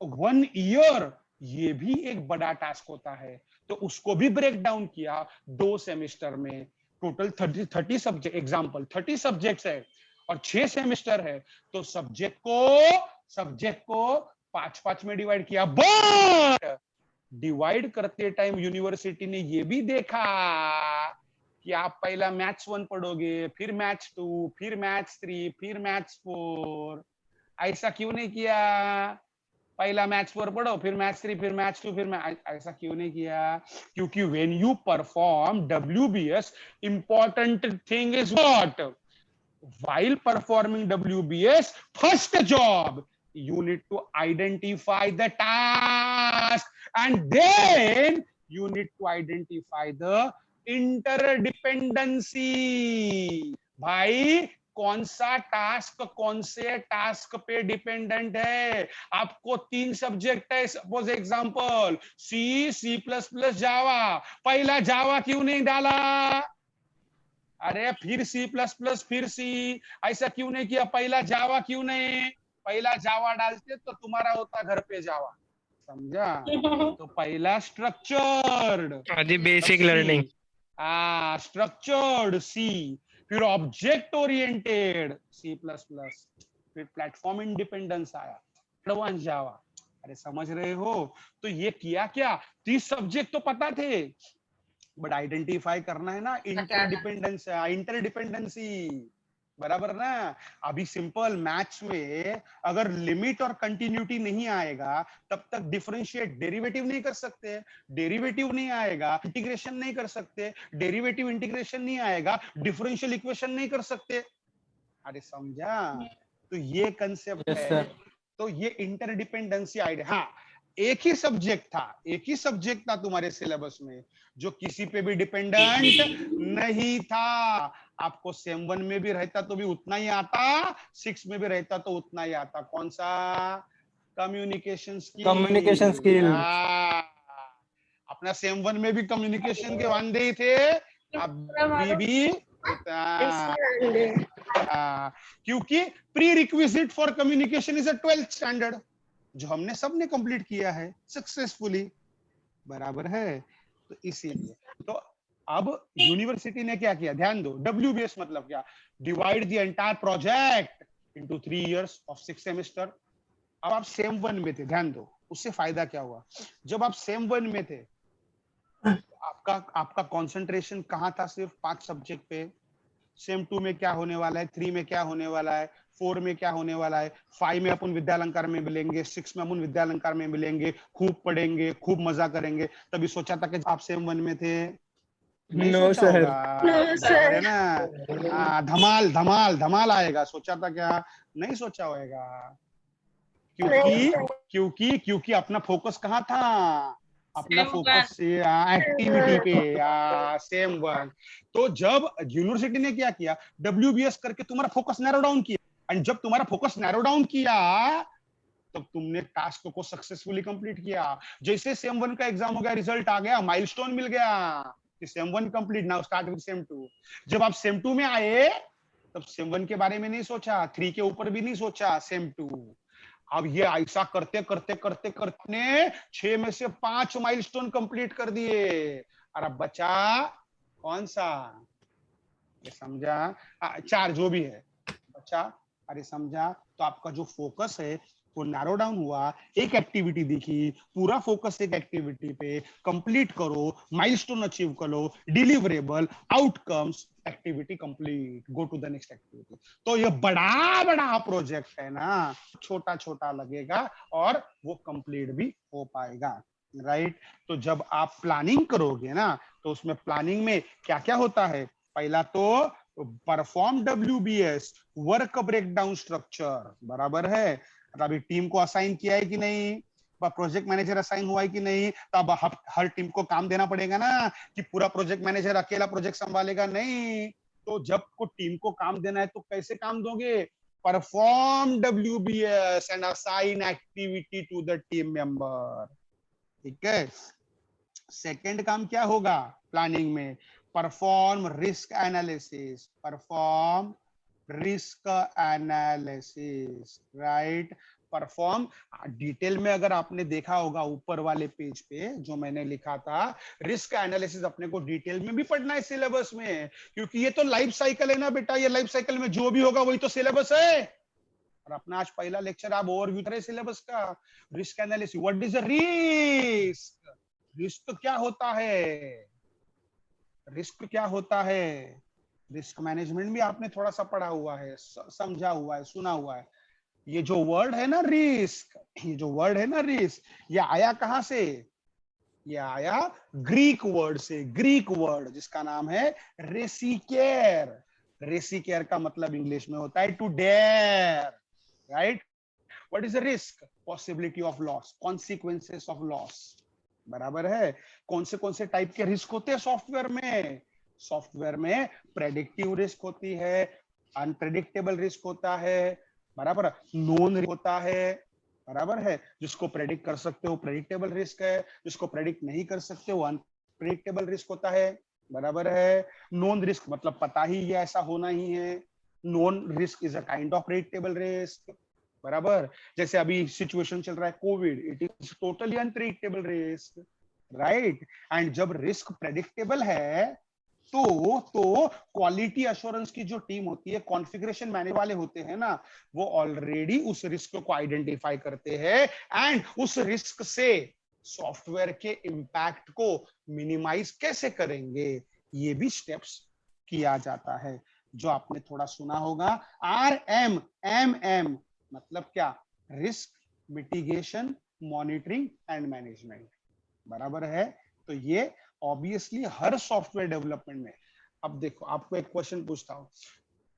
1 ईयर ये भी एक बड़ा टास्क होता है, तो उसको भी ब्रेक डाउन किया 2 सेमेस्टर में. टोटल 30 सब्जेक्ट, एग्जाम्पल 30 सब्जेक्ट्स है और 6 सेमेस्टर है, तो सब्जेक्ट को 5-5 में डिवाइड किया. बट डिवाइड करते टाइम यूनिवर्सिटी ने ये भी देखा कि आप पहला मैथ्स 1 पढ़ोगे, फिर मैथ्स 2, फिर मैथ्स 3, फिर मैथ्स 4. ऐसा क्यों नहीं किया? पहला मैथ्स 4 पढ़ो, फिर मैथ्स 3, फिर मैथ्स 2, फिर ऐसा क्यों नहीं किया? क्योंकि when you perform WBS, important thing is what? While performing WBS, first job, you need to identify the task. task, and then you need to identify the interdependency. भाई कौन सा टास्क कौन से टास्क पे डिपेंडेंट है? आपको 3 subject है, suppose example C, C plus plus, Java. पहला जावा क्यों नहीं डाला? अरे फिर सी प्लस प्लस, फिर सी, ऐसा क्यों नहीं किया? पहला जावा क्यों नहीं? पहला जावा डालते तो तुम्हारा होता घर पे जावा, समझा? तो पहला स्ट्रक्चर्ड, आधी बेसिक लर्निंग। स्ट्रक्चर्ड सी, फिर object oriented C plus plus, फिर प्लेटफॉर्म इंडिपेंडेंस आया, एडवांस जावा। अरे समझ रहे हो? तो ये किया क्या? 30 सब्जेक्ट तो पता थे, बट आइडेंटिफाई करना है ना इंटरडिपेंडेंसी, बराबर ना? अभी सिंपल मैथ्स में अगर लिमिट और कंटिन्यूटी नहीं आएगा तब तक डिफरेंशिएट डेरिवेटिव नहीं कर सकते, डेरिवेटिव नहीं आएगा इंटीग्रेशन नहीं कर सकते, डेरिवेटिव इंटीग्रेशन नहीं आएगा डिफरेंशियल इक्वेशन नहीं कर सकते। अरे समझा? तो ये कंसेप्ट है। तो ये इंटरडिपेंडेंसी आइडिया। हाँ, एक ही सब्जेक्ट था तुम्हारे सिलेबस में जो किसी पे भी डिपेंडेंट नहीं था। आपको सेम 1 में भी रहता तो भी उतना ही आता, 6 में भी रहता तो उतना ही आता। कौन सा? Communication skill. अपना सेम 1 में भी कम्युनिकेशन के वांदे ही थे, अभी भी क्योंकि pre requisite for communication is a 12th standard, जो हमने सबने कंप्लीट किया है सक्सेसफुली, बराबर है? तो इसीलिए तो अब यूनिवर्सिटी ने क्या किया, ध्यान दो। WBS मतलब क्या? Divide the entire project into 3 years of 6 semester. अब आप सेम 1 में थे, ध्यान दो, उससे फायदा क्या हुआ? जब आप सेम 1 में थे, आपका कंसंट्रेशन कहाँ था? सिर्फ 5 सब्जेक्ट पे। सेम 2 में क्या होने वाला है, 3 में क्या होने वाला है, 4 में क्या होने वाला है, 5 में अपन विद्यालंकार में मिलेंगे, 6 में अपन विद्यालंकार में मिलेंगे, खूब पढ़ेंगे, खूब मजा करेंगे। तभी सोचा था कि आप सेम 1 में थे? नहीं नो सोचा सर। होगा, No, sir. है ना? धमाल धमाल धमाल आएगा। सोचा था क्या? नहीं सोचा होगा। नहीं, क्योंकि अपना फोकस कहाँ था? अपना Same फोकस एक्टिविटी पे, सेम 1। तो जब यूनिवर्सिटी ने क्या किया, WBS करके तुम्हारा फोकस नैरो डाउन किया, एंड जब तुम्हारा फोकस नैरो डाउन किया तब तुमने टास्क को सक्सेसफुली कंप्लीट किया। जैसे सेम 1 का एग्जाम हो गया, रिजल्ट आ गया, माइलस्टोन मिल गया कि same 1 complete, now start with same 2। जब आप सेम 2 में आए तब सेम 1 के बारे में नहीं सोचा, 3 के ऊपर भी नहीं सोचा, सेम 2। अब ये ऐसा करते करते करते करते 6 में से 5 माइलस्टोन कंप्लीट कर दिए, और अब बचा कौन सा? ये समझा? 4 जो भी है बचा। अरे समझा? तो आपका जो फोकस है वो नैरो डाउन हुआ, एक एक्टिविटी दिखी, पूरा फोकस एक एक्टिविटी पे, कंप्लीट करो, माइलस्टोन अचीव करो, deliverable, outcomes, activity complete, go to the next activity. तो ये बड़ा बड़ा प्रोजेक्ट है ना, छोटा छोटा लगेगा और वो कंप्लीट भी हो पाएगा, राइट? तो जब आप प्लानिंग करोगे ना, तो उसमें प्लानिंग में क्या क्या होता है? पहला तो perform WBS, work breakdown structure, बराबर है? अभी टीम को असाइन किया है कि नहीं, प्रोजेक्ट मैनेजर असाइन हुआ है कि नहीं, तब हर टीम को काम देना पड़ेगा ना, कि पूरा प्रोजेक्ट मैनेजर अकेला प्रोजेक्ट संभालेगा नहीं। तो जब को टीम को काम देना है तो कैसे काम दोगे? Perform WBS and assign activity to the team member, ठीक है? सेकंड काम क्या होगा प्लानिंग में? Perform risk analysis, perform risk analysis, right? Perform detail में अगर आपने देखा होगा ऊपर वाले पेज पे जो मैंने लिखा था, रिस्क एनालिसिस अपने को डिटेल में भी पढ़ना है सिलेबस में, क्योंकि ये तो लाइफ साइकिल है ना बेटा, ये लाइफ साइकिल में जो भी होगा वही तो सिलेबस है। और अपना आज पहला लेक्चर आप ओवरव्यू करें सिलेबस का। Risk analysis, what is a risk? Risk क्या होता है? रिस्क क्या होता है? रिस्क मैनेजमेंट भी आपने थोड़ा सा पढ़ा हुआ है, समझा हुआ है, सुना हुआ है। ये जो वर्ड है ना रिस्क, ये जो वर्ड है ना रिस्क, ये आया कहां से? ये आया ग्रीक वर्ड से, ग्रीक वर्ड जिसका नाम है रेसिकेर। रेसिकेर का मतलब इंग्लिश में होता है to dare, right? What is a risk? Possibility of loss, consequences of loss, बराबर है। कौन से टाइप के रिस्क होते हैं सॉफ्टवेयर में? सॉफ्टवेयर में प्रेडिक्टिव रिस्क होती है, अनप्रेडिक्टेबल रिस्क होता है, बराबर, नोन होता है, बराबर है। जिसको प्रेडिक्ट कर सकते हो प्रेडिक्टेबल रिस्क है, जिसको प्रेडिक्ट नहीं कर सकते हो अनप्रेडिक्टेबल रिस्क होता है, बराबर है। नोन रिस्क मतलब पता ही ये ऐसा होना ही है, known risk is a kind of predictable risk, बराबर। जैसे अभी सिचुएशन चल रहा है Covid, it is totally unpredictable risk, right. And जब रिस्क प्रेडिक्टेबल है तो क्वालिटी अश्योरेंस की जो टीम होती है, कॉन्फ़िगरेशन मैनेजर वाले होते हैं ना, वो ऑलरेडी उस रिस्क को आइडेंटिफाई करते हैं एंड उस रिस्क से सॉफ्टवेयर के इम्पैक्ट को मिनिमाइज कैसे करेंगे, ये भी स्टेप्स किया जाता है। जो आपने थोड़ा सुना होगा, RMMM मतलब क्या? Risk mitigation, monitoring and management, बराबर है। तो ये ऑब्वियसली हर सॉफ्टवेयर डेवलपमेंट में। अब देखो, आपको एक क्वेश्चन पूछता हूं,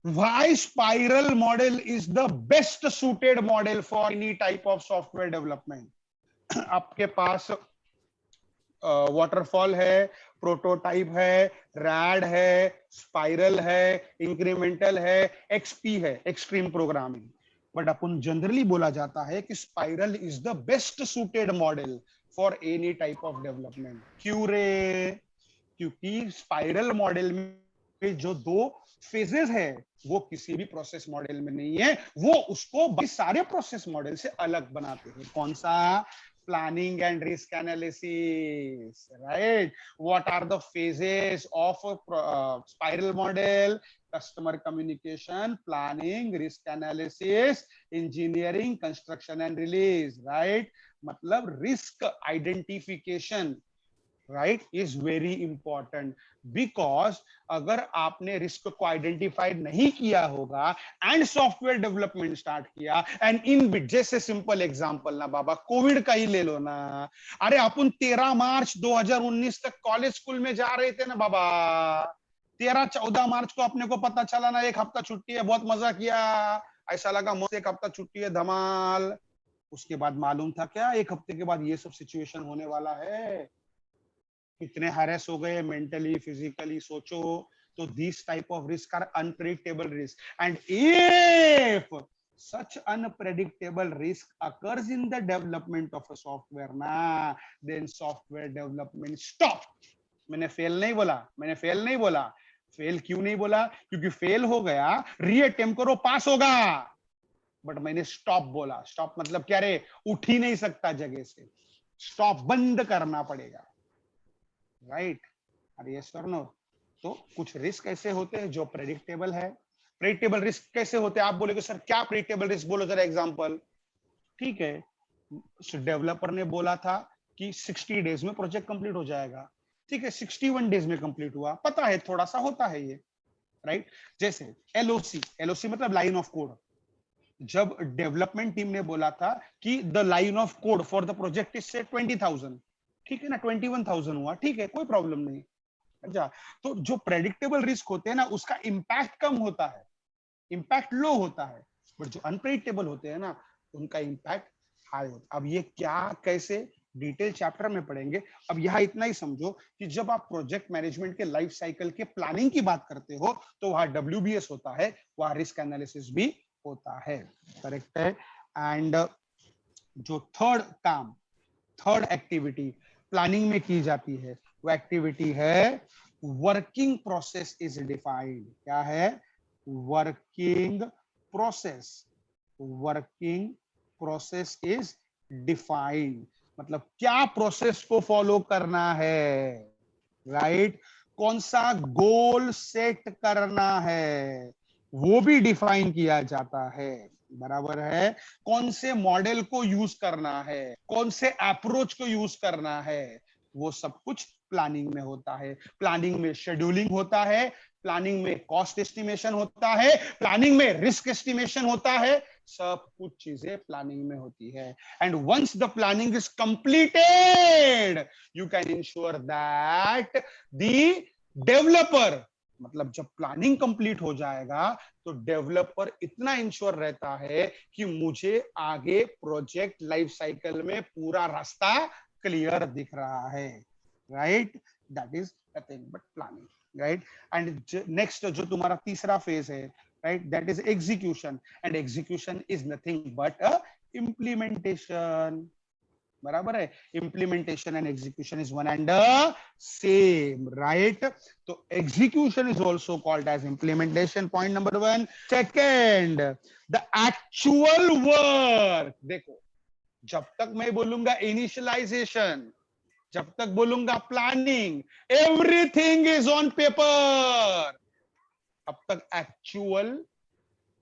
why spiral model is the best suited model for any type of software development? आपके पास वाटरफॉल है, प्रोटोटाइप है, रैड है, स्पाइरल है, इंक्रीमेंटल है, एक्सपी है, extreme programming. But upon generally बोला जाता है कि spiral is the best suited model for any type of development. क्यों रे? क्योंकि स्पाइरल मॉडल में जो 2 फेजेस है वो किसी भी प्रोसेस मॉडल में नहीं है, वो उसको बाकी सारे प्रोसेस मॉडल से अलग बनाते हैं। कौन सा? planning and risk analysis, right? What are the phases of a spiral model? Customer communication, planning, risk analysis, engineering, construction and release, right? मतलब risk identification, right, is very important because अगर आपने risk को identified नहीं किया होगा and software development start किया and in bit, जैसे simple example ना बाबा, कोविड का ही ले लो ना। अरे अपन 13 मार्च 2019 तक कॉलेज स्कूल में जा रहे थे ना बाबा, 13-14 मार्च को अपने को पता चला ना एक हफ्ता छुट्टी है, बहुत मजा किया, ऐसा लगा मस्त एक हफ्ता छुट्टी है, धमाल। उसके बाद मालूम था क्या एक हफ्ते के बाद ये सब सिचुएशन होने वाला है? कितने हैरेस हो गए मेंटली, फिजिकली, सोचो। तो this type of risk are unpredictable risk and if such unpredictable risk occurs in the development of a software na, then software development stop. मैंने फेल नहीं बोला, फेल क्यों नहीं बोला? क्योंकि फेल हो गया, रीअटेम्प्ट करो, पास होगा। बट मैंने स्टॉप बोला। स्टॉप मतलब क्या रे? उठ ही नहीं सकता जगह से, स्टॉप बंद करना पड़ेगा, राइट? अरे यस और नो? तो कुछ रिस्क ऐसे होते हैं जो प्रेडिक्टेबल है। प्रेडिक्टेबल रिस्क कैसे होते हैं? आप बोलोगे सर क्या प्रेडिक्टेबल रिस्क, बोलो जरा एग्जांपल। ठीक है, डेवलपर ने बोला था कि 60 डेज में प्रोजेक्ट कंप्लीट हो जाएगा, ठीक है, 61 डेज में कंप्लीट हुआ, पता है थोड़ा सा होता है ये, राइट? जैसे एलओसी मतलब लाइन ऑफ कोड। जब डेवलपमेंट टीम ने बोला था कि the line of code for the project is से 20,000, ठीक है ना, 21,000 हुआ, ठीक है, कोई प्रॉब्लम नहीं। अच्छा, तो जो प्रेडिक्टेबल रिस्क होते हैं ना, उसका इंपैक्ट कम होता है, इंपैक्ट लो होता है, बट जो अनप्रेडिक्टेबल होते हैं ना, उनका इंपैक्ट हाई होता है। अब ये क्या, कैसे, डिटेल चैप्टर में पढ़ेंगे। अब यहाँ इतना ही समझो कि जब आप प्रोजेक्ट मैनेजमेंट के लाइफ साइकिल के प्लानिंग की बात करते हो तो वहां WBS होता है, वहां रिस्क एनालिसिस भी होता है, करेक्ट है। एंड जो थर्ड एक्टिविटी प्लानिंग में की जाती है, वो एक्टिविटी है वर्किंग प्रोसेस इज डिफाइंड। क्या है? Working process is defined. मतलब क्या प्रोसेस को फॉलो करना है, राइट? कौन सा गोल सेट करना है, वो भी डिफाइन किया जाता है, बराबर है। कौन से मॉडल को यूज करना है, कौन से अप्रोच को यूज करना है, वो सब कुछ प्लानिंग में होता है। प्लानिंग में शेड्यूलिंग होता है, प्लानिंग में कॉस्ट एस्टिमेशन होता है, प्लानिंग में रिस्क एस्टिमेशन होता है, सब कुछ चीजें प्लानिंग में होती है। And once the planning is completed, you can ensure that the developer मतलब जब प्लानिंग कंप्लीट हो जाएगा तो डेवलपर इतना इंश्योर रहता है कि मुझे आगे प्रोजेक्ट लाइफ साइकिल में पूरा रास्ता क्लियर दिख रहा है, right? That is nothing but planning, right? And next जो तुम्हारा तीसरा फेज है, right, that is execution, and execution is nothing but a implementation, बराबर है? Implementation and execution is one and same, right? तो execution is also called as implementation, point number 1. Second, the actual work. देखो, जब तक मैं बोलूंगा initialisation, जब तक बोलूंगा planning, everything is on paper, अब तक एक्चुअल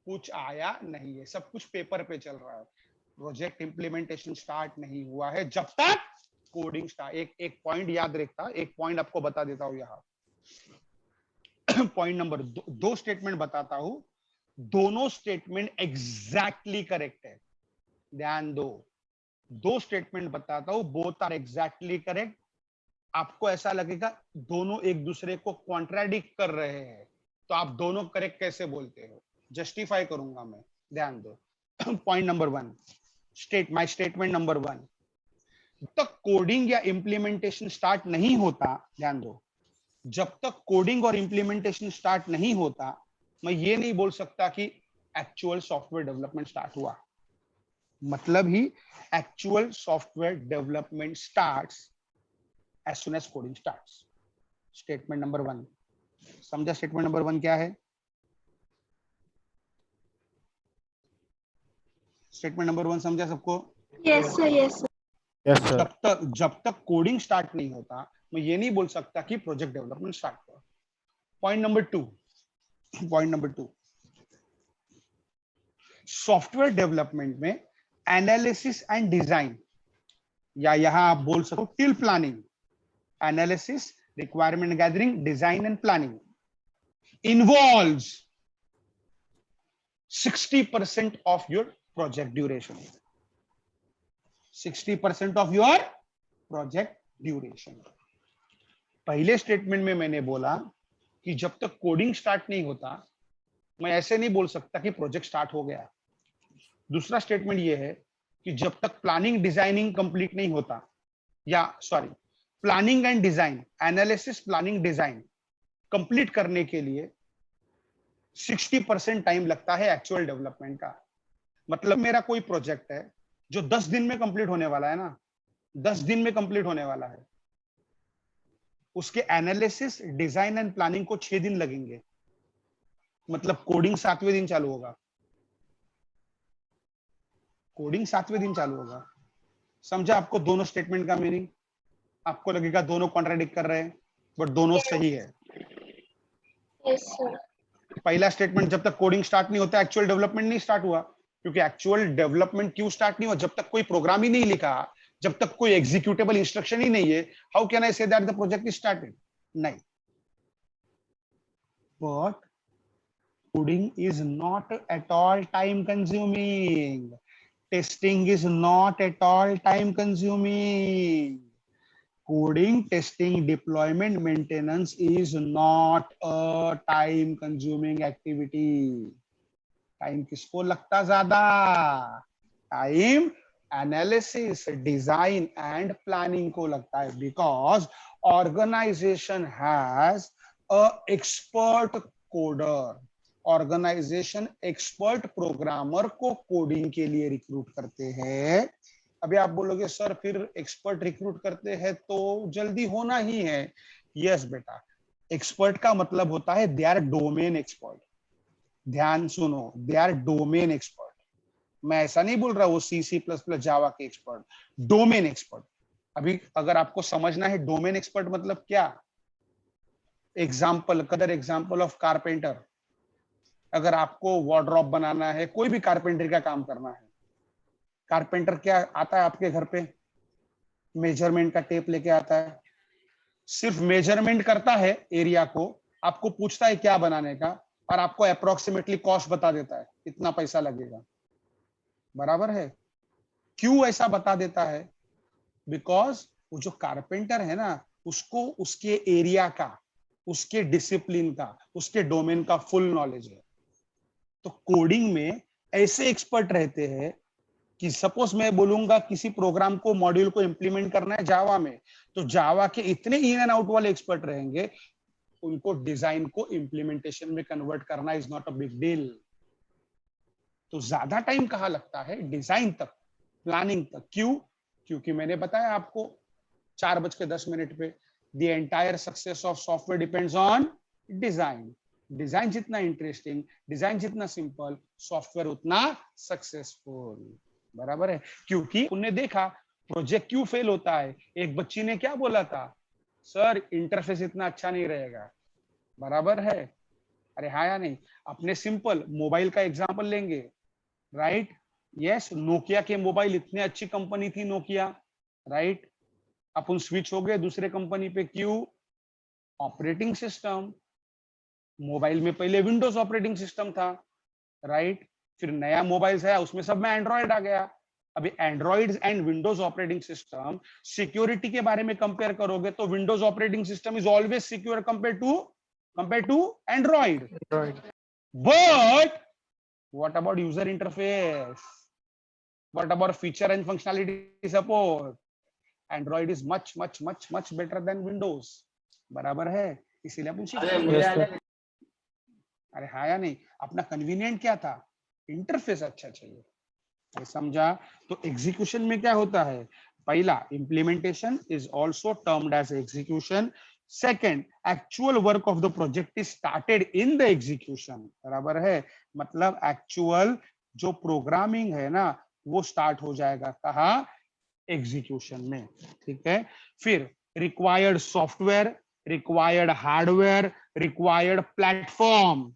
कुछ आया नहीं है, सब कुछ पेपर पे चल रहा है. प्रोजेक्ट इंप्लीमेंटेशन स्टार्ट नहीं हुआ है जब तक कोडिंग स्टार्ट. एक पॉइंट याद रखता, एक पॉइंट आपको बता देता हूं यहां. पॉइंट नंबर 2 स्टेटमेंट बताता हूं, दोनों स्टेटमेंट एग्जैक्टली करेक्ट है. ध्यान दो, 2 स्टेटमेंट बताता हूं, बोथ आर एग्जैक्टली करेक्ट. आपको ऐसा लगेगा दोनों एक दूसरे को कॉन्ट्राडिक्ट कर रहे हैं, तो आप दोनों करेक्ट कैसे बोलते हो, जस्टिफाई करूंगा मैं. ध्यान दो. Point number 1, my statement number 1, जब तक कोडिंग या इंप्लीमेंटेशन स्टार्ट नहीं होता, ध्यान दो, जब तक कोडिंग और इंप्लीमेंटेशन स्टार्ट नहीं होता, मैं ये नहीं बोल सकता कि एक्चुअल सॉफ्टवेयर डेवलपमेंट स्टार्ट हुआ. मतलब ही actual software development starts as soon as coding starts. Statement number 1. समझा स्टेटमेंट नंबर 1 क्या है? स्टेटमेंट नंबर 1 समझा सबको? Yes, sir. Yes, sir. Yes, sir. जब तक कोडिंग स्टार्ट नहीं होता, मैं ये नहीं बोल सकता कि प्रोजेक्ट डेवलपमेंट स्टार्ट हुआ. पॉइंट नंबर 2, सॉफ्टवेयर डेवलपमेंट में एनालिसिस एंड डिजाइन, या यहां आप बोल सको till planning, analysis, requirement gathering, design and planning involves 60% of your project duration. 60% of your project duration. पहले स्टेटमेंट में मैंने बोला कि जब तक कोडिंग स्टार्ट नहीं होता, मैं ऐसे नहीं बोल सकता कि प्रोजेक्ट स्टार्ट हो गया. दूसरा स्टेटमेंट ये है कि जब तक प्लानिंग डिजाइनिंग कंप्लीट नहीं होता, या sorry, planning and design, analysis, planning, design complete करने के लिए 60% टाइम लगता है एक्चुअल डेवलपमेंट का. मतलब मेरा कोई प्रोजेक्ट है जो 10 दिन में कंप्लीट होने वाला है ना, 10 दिन में कंप्लीट होने वाला है, उसके एनालिसिस, डिजाइन एंड प्लानिंग को 6 दिन लगेंगे. मतलब कोडिंग 7वें दिन चालू होगा. कोडिंग 7वें दिन चालू होगा. समझा आपको दोनों स्टेटमेंट का मीनिंग? आपको लगेगा दोनों कॉन्ट्राडिक्ट कर रहे हैं, बट दोनों सही है. Yes, sir. पहला स्टेटमेंट, जब तक कोडिंग स्टार्ट नहीं होता एक्चुअल डेवलपमेंट नहीं स्टार्ट हुआ, क्योंकि एक्चुअल डेवलपमेंट क्यों स्टार्ट नहीं हुआ? जब तक कोई प्रोग्राम ही नहीं लिखा, जब तक कोई एग्जीक्यूटेबल इंस्ट्रक्शन ही नहीं है, how can I say that the project is started? नहीं. But coding is not at all time consuming. Testing is not at all time consuming. Coding, testing, deployment, maintenance is not a time consuming activity. Time किसको लगता ज्यादा? Time analysis, design and planning को लगता है, because organisation has a expert coder. Organisation expert programmer को coding के लिए recruit करते हैं. अभी आप बोलोगे सर फिर एक्सपर्ट रिक्रूट करते हैं तो जल्दी होना ही है. यस बेटा, एक्सपर्ट का मतलब होता है दे आर डोमेन एक्सपर्ट. ध्यान सुनो, दे आर डोमेन एक्सपर्ट. मैं ऐसा नहीं बोल रहा वो C++ जावा के एक्सपर्ट, डोमेन एक्सपर्ट. अभी अगर आपको समझना है डोमेन एक्सपर्ट मतलब क्या, एग्जाम्पल, कदर एग्जाम्पल ऑफ कारपेंटर. अगर आपको वार्डरोब बनाना है, कोई भी कारपेंटर का काम करना है, कारपेंटर क्या आता है आपके घर पे? मेजरमेंट का टेप लेके आता है, सिर्फ मेजरमेंट करता है एरिया को, आपको पूछता है क्या बनाने का, और आपको अप्रोक्सीमेटली कॉस्ट बता देता है इतना पैसा लगेगा. बराबर है? क्यों ऐसा बता देता है? बिकॉज वो जो कारपेंटर है ना, उसको उसके एरिया का, उसके डिसिप्लिन का, उसके डोमेन का फुल नॉलेज है। तो कोडिंग में ऐसे एक्सपर्ट रहते हैं कि सपोज मैं बोलूंगा किसी प्रोग्राम को, मॉड्यूल को इंप्लीमेंट करना है जावा में, तो जावा के इतने इन एंड आउट वाले एक्सपर्ट रहेंगे, उनको डिजाइन को इंप्लीमेंटेशन में कन्वर्ट करना is not a big deal. तो ज्यादा टाइम कहाँ लगता है? डिजाइन तक, प्लानिंग तक। क्यों? क्योंकि मैंने बताया आपको 4:10 पे, the entire success of software depends on design. Design जितना इंटरेस्टिंग, डिजाइन जितना सिंपल, सॉफ्टवेयर उतना सक्सेसफुल। बराबर है? क्योंकि उन्हें देखा प्रोजेक्ट क्यों फेल होता है। एक बच्ची ने क्या बोला था, सर इंटरफेस इतना अच्छा नहीं रहेगा। बराबर है? अरे हाँ या नहीं? अपने सिंपल मोबाइल का एग्जांपल लेंगे, राइट? यस, नोकिया के मोबाइल, इतनी अच्छी कंपनी थी नोकिया, राइट? अपन स्विच हो गए दूसरे कंपनी पे। क्यों? Operating system. मोबाइल में पहले विंडोज ऑपरेटिंग सिस्टम था, राइट? फिर नया मोबाइल आया, उसमें सब में एंड्रॉइड आ गया। अभी Android and Windows operating system security के बारे में कंपेयर करोगे तो Windows operating system is always secure compare to Android. But what about user interface? What about feature and functionality support? Android is much better than Windows. बराबर है? इसीलिए अपन अरे हाँ या नहीं? अपना कन्वीनियंट क्या था? इंटरफेस अच्छा चाहिए। ये समझा? तो एग्जीक्यूशन में क्या होता है? पहला, implementation is also termed as execution. Second, actual work of the project is started in the execution. बराबर है? मतलब एक्चुअल जो प्रोग्रामिंग है ना, वो स्टार्ट हो जाएगा कहाँ? एग्जीक्यूशन में। ठीक है? फिर required software, required hardware, required platform,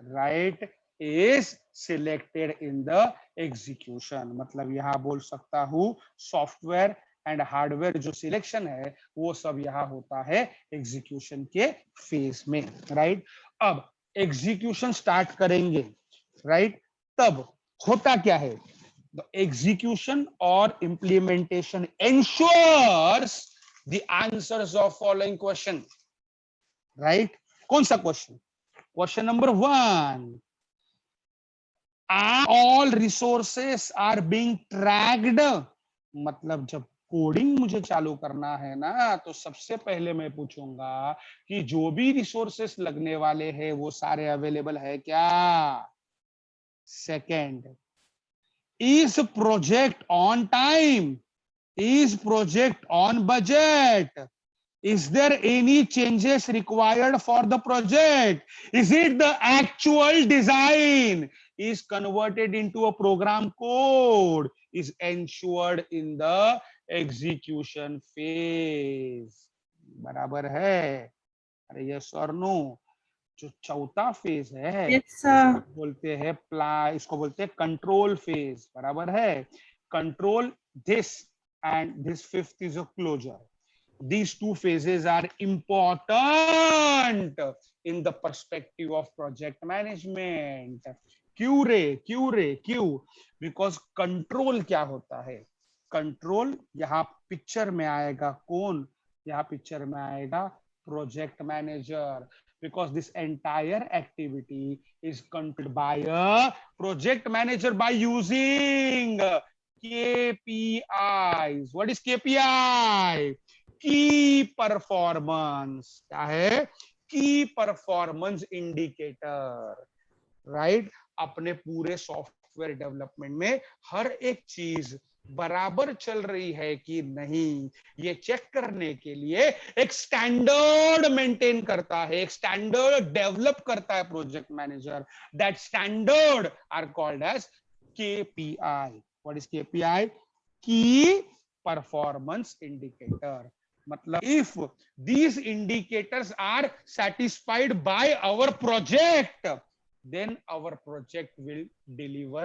right, is selected in the execution. मतलब यहां बोल सकता हूं सॉफ्टवेयर एंड हार्डवेयर जो सिलेक्शन है वो सब यहाँ होता है एग्जीक्यूशन के फेज में, राइट? अब एग्जीक्यूशन स्टार्ट करेंगे, राइट? तब होता क्या है? द एग्जीक्यूशन और implementation ensures the answers of following question, right? कौन सा question? Question number 1, all resources are being tracked। मतलब जब कोडिंग मुझे चालू करना है ना, तो सबसे पहले मैं पूछूंगा कि जो भी रिसोर्सेस लगने वाले हैं वो सारे अवेलेबल है क्या? Second, is project on time? Is project on budget? Is there any changes required for the project? Is it the actual design is converted into a program code? Is ensured in the execution phase? बराबर है? अरे yes or no? जो चौथा phase है Yes, sir. बोलते हैं इसको बोलते हैं कंट्रोल फेज। बराबर है? Control this and this fifth is a closure. These two phases are important in the perspective of project management. क्यों रे? क्यों? Because control क्या होता है? कंट्रोल यहाँ पिक्चर में आएगा कौन? यहाँ पिक्चर में आएगा project manager, because this entire activity is controlled by a project manager by using KPIs. What is KPI? Key performance. क्या है? की परफॉर्मेंस इंडिकेटर, राइट? अपने पूरे सॉफ्टवेयर डेवलपमेंट में हर एक चीज बराबर चल रही है कि नहीं, ये चेक करने के लिए एक स्टैंडर्ड मेंटेन करता है, एक स्टैंडर्ड डेवलप करता है project manager. That standard are called as KPI. What is KPI? Key performance indicator. मतलब if these indicators are satisfied by our project, then our project will deliver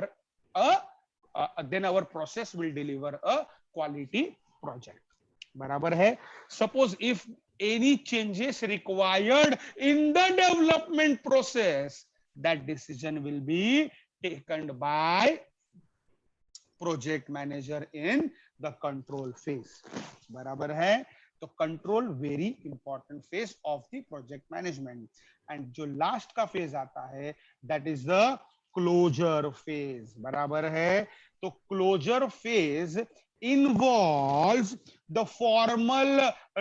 then our process will deliver a quality project. बराबर है? Suppose if any changes required in the development process, that decision will be taken by project manager in the control phase. बराबर है? तो control very important phase of the project management. And जो last का phase आता है that is the closure phase. बराबर है. तो closure phase involves the formal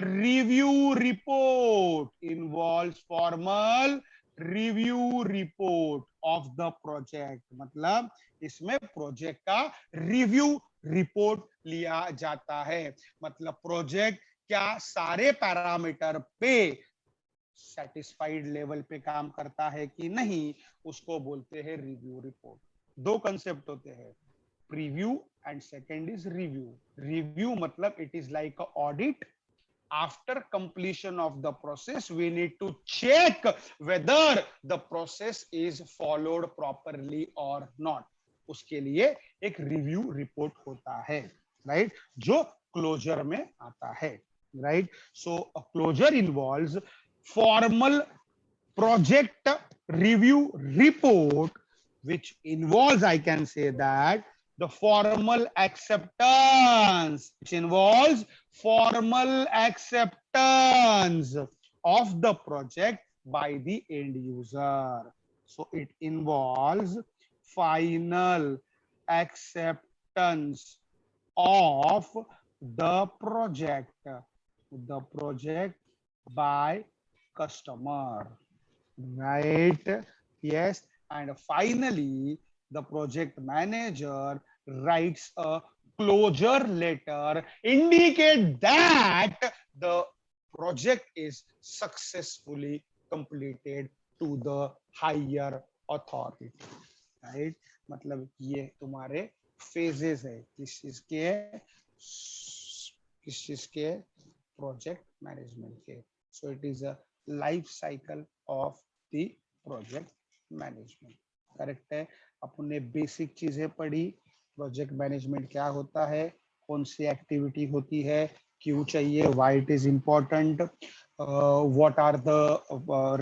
review report, involves formal review report of the project. मतलब इसमें प्रोजेक्ट का रिव्यू रिपोर्ट लिया जाता है. मतलब प्रोजेक्ट क्या सारे पैरामीटर पे सेटिस्फाइड लेवल पे काम करता है कि नहीं, उसको बोलते हैं रिव्यू रिपोर्ट. दो कंसेप्ट होते हैं, preview and second is review. Review matlab it is like a audit. After completion of the process we need to check whether the process is followed properly or not. उसके लिए एक review report होता है, right, जो closure में आता है, right. So a closure involves formal project review report which involves, I can say that, the formal acceptance, which involves formal acceptance of the project by the end user. So it involves final acceptance of the project by customer, right? Yes. And finally the project manager writes a closure letter indicate that the project is successfully completed to the higher authority, right. मतलब ये तुम्हारे phases है किस चीज के project management के. So it is a life cycle of the project management. Correct है. अपने बेसिक चीजें पढ़ी, प्रोजेक्ट मैनेजमेंट क्या होता है, कौन सी एक्टिविटी होती है, क्यों चाहिए, why it is important, what are the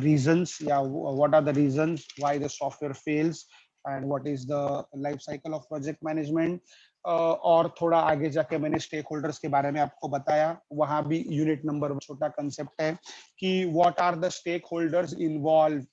reasons या what are the reasons why the software fails and what is the life cycle of project management. और थोड़ा आगे जाके मैंने स्टेक होल्डर्स के बारे में आपको बताया. वहां भी यूनिट नंबर छोटा कंसेप्ट है कि what are the stakeholders involve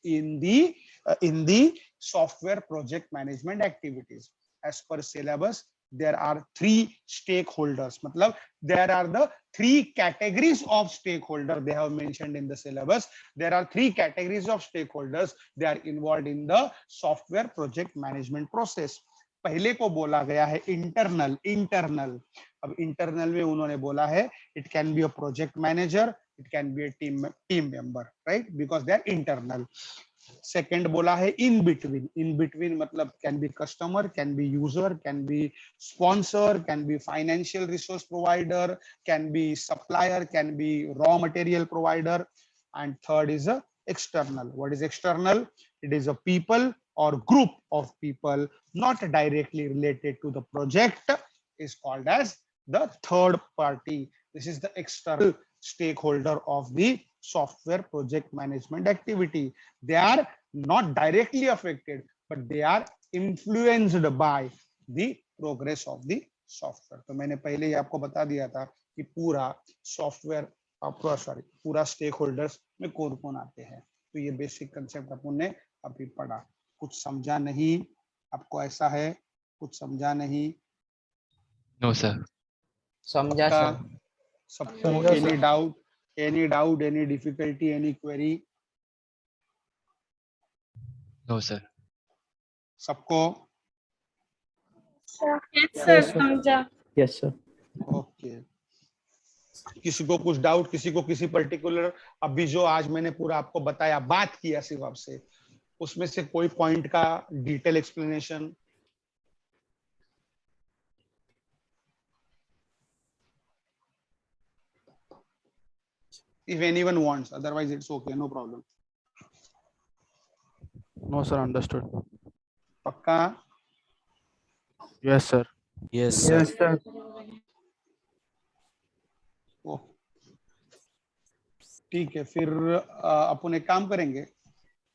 in the software project management activities. As per syllabus there are 3 stakeholders. Matlab there are the 3 categories of stakeholder they have mentioned in the syllabus. There are 3 categories of stakeholders. They are involved in the software project management process. पहले को बोला गया है internal. अब internal में उन्होंने बोला है it can be a project manager, it can be a team member, right, because they are internal. Second बोला है इन बिटवीन मतलब can be customer, can be user, can be sponsor, can be financial resource provider, can be supplier, can be raw material provider. And third is external. What is external? It is a people or group of people not directly related to the project is called as the third party. This is the external stakeholder of the software project management activity. They are not directly affected, but they are influenced by the progress of the software. तो मैंने पहले ही आपको बता दिया था कि पूरा software पूरा स्टेक होल्डर्स में कौन कौन आते हैं. तो ये बेसिक कंसेप्ट अपन ने अभी पढ़ा. कुछ समझा नहीं आपको? ऐसा है कुछ समझा नहीं? No sir. समझा सर. सबको any doubt any difficulty any query? No sir. सबको? Yes, sir. समझा. Yes sir. ओके. किसी को कुछ डाउट, किसी को किसी पर्टिकुलर, अभी जो आज मैंने पूरा आपको बताया, बात किया सिर्फ आपसे, उसमें से कोई पॉइंट का detail explanation? If anyone wants, otherwise it's okay, no problem. No, sir. Understood. पक्का? Yes, sir. Yes, sir. ओ, ठीक है. फिर अपन एक काम करेंगे,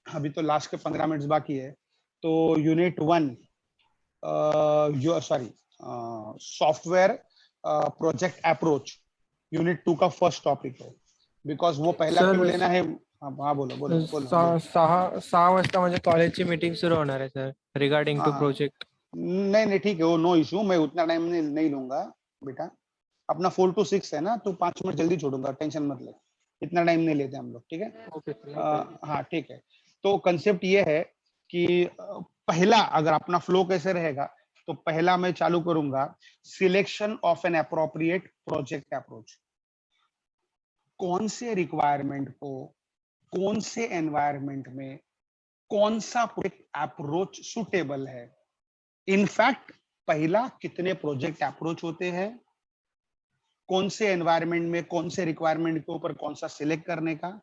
अभी तो लास्ट के 15 मिनट्स बाकी है. तो unit 1 software project approach, unit 2 का फर्स्ट टॉपिक है, बिकॉज वो पहला Sir, क्यों लेना है। हाँ बोलो बोलो बोलो, बोलो। सहा वाजता म्हणजे कॉलेजची मीटिंग सुरू होणार आहे सर रिगार्डिंग टू हाँ, प्रोजेक्ट. नहीं नहीं ठीक है, वो नो इशू, मैं उतना टाइम नहीं लूंगा बेटा। अपना 4 to 6 है ना, तो 5 मिनट जल्दी छोड़ूंगा, टेंशन मत ले, इतना टाइम नहीं लेते हम लोग, ठीक है। ओके हाँ ठीक है। तो कंसेप्ट ये है कि पहला अगर अपना फ्लो कैसे रहेगा, तो पहला मैं चालू करूंगा selection of an appropriate project approach. कौन से रिक्वायरमेंट को कौन से एनवायरमेंट में कौन सा प्रोजेक्ट अप्रोच सुटेबल है। इनफैक्ट पहला कितने प्रोजेक्ट अप्रोच होते हैं, कौन से एनवायरमेंट में कौन से रिक्वायरमेंट के ऊपर कौन सा सिलेक्ट करने का।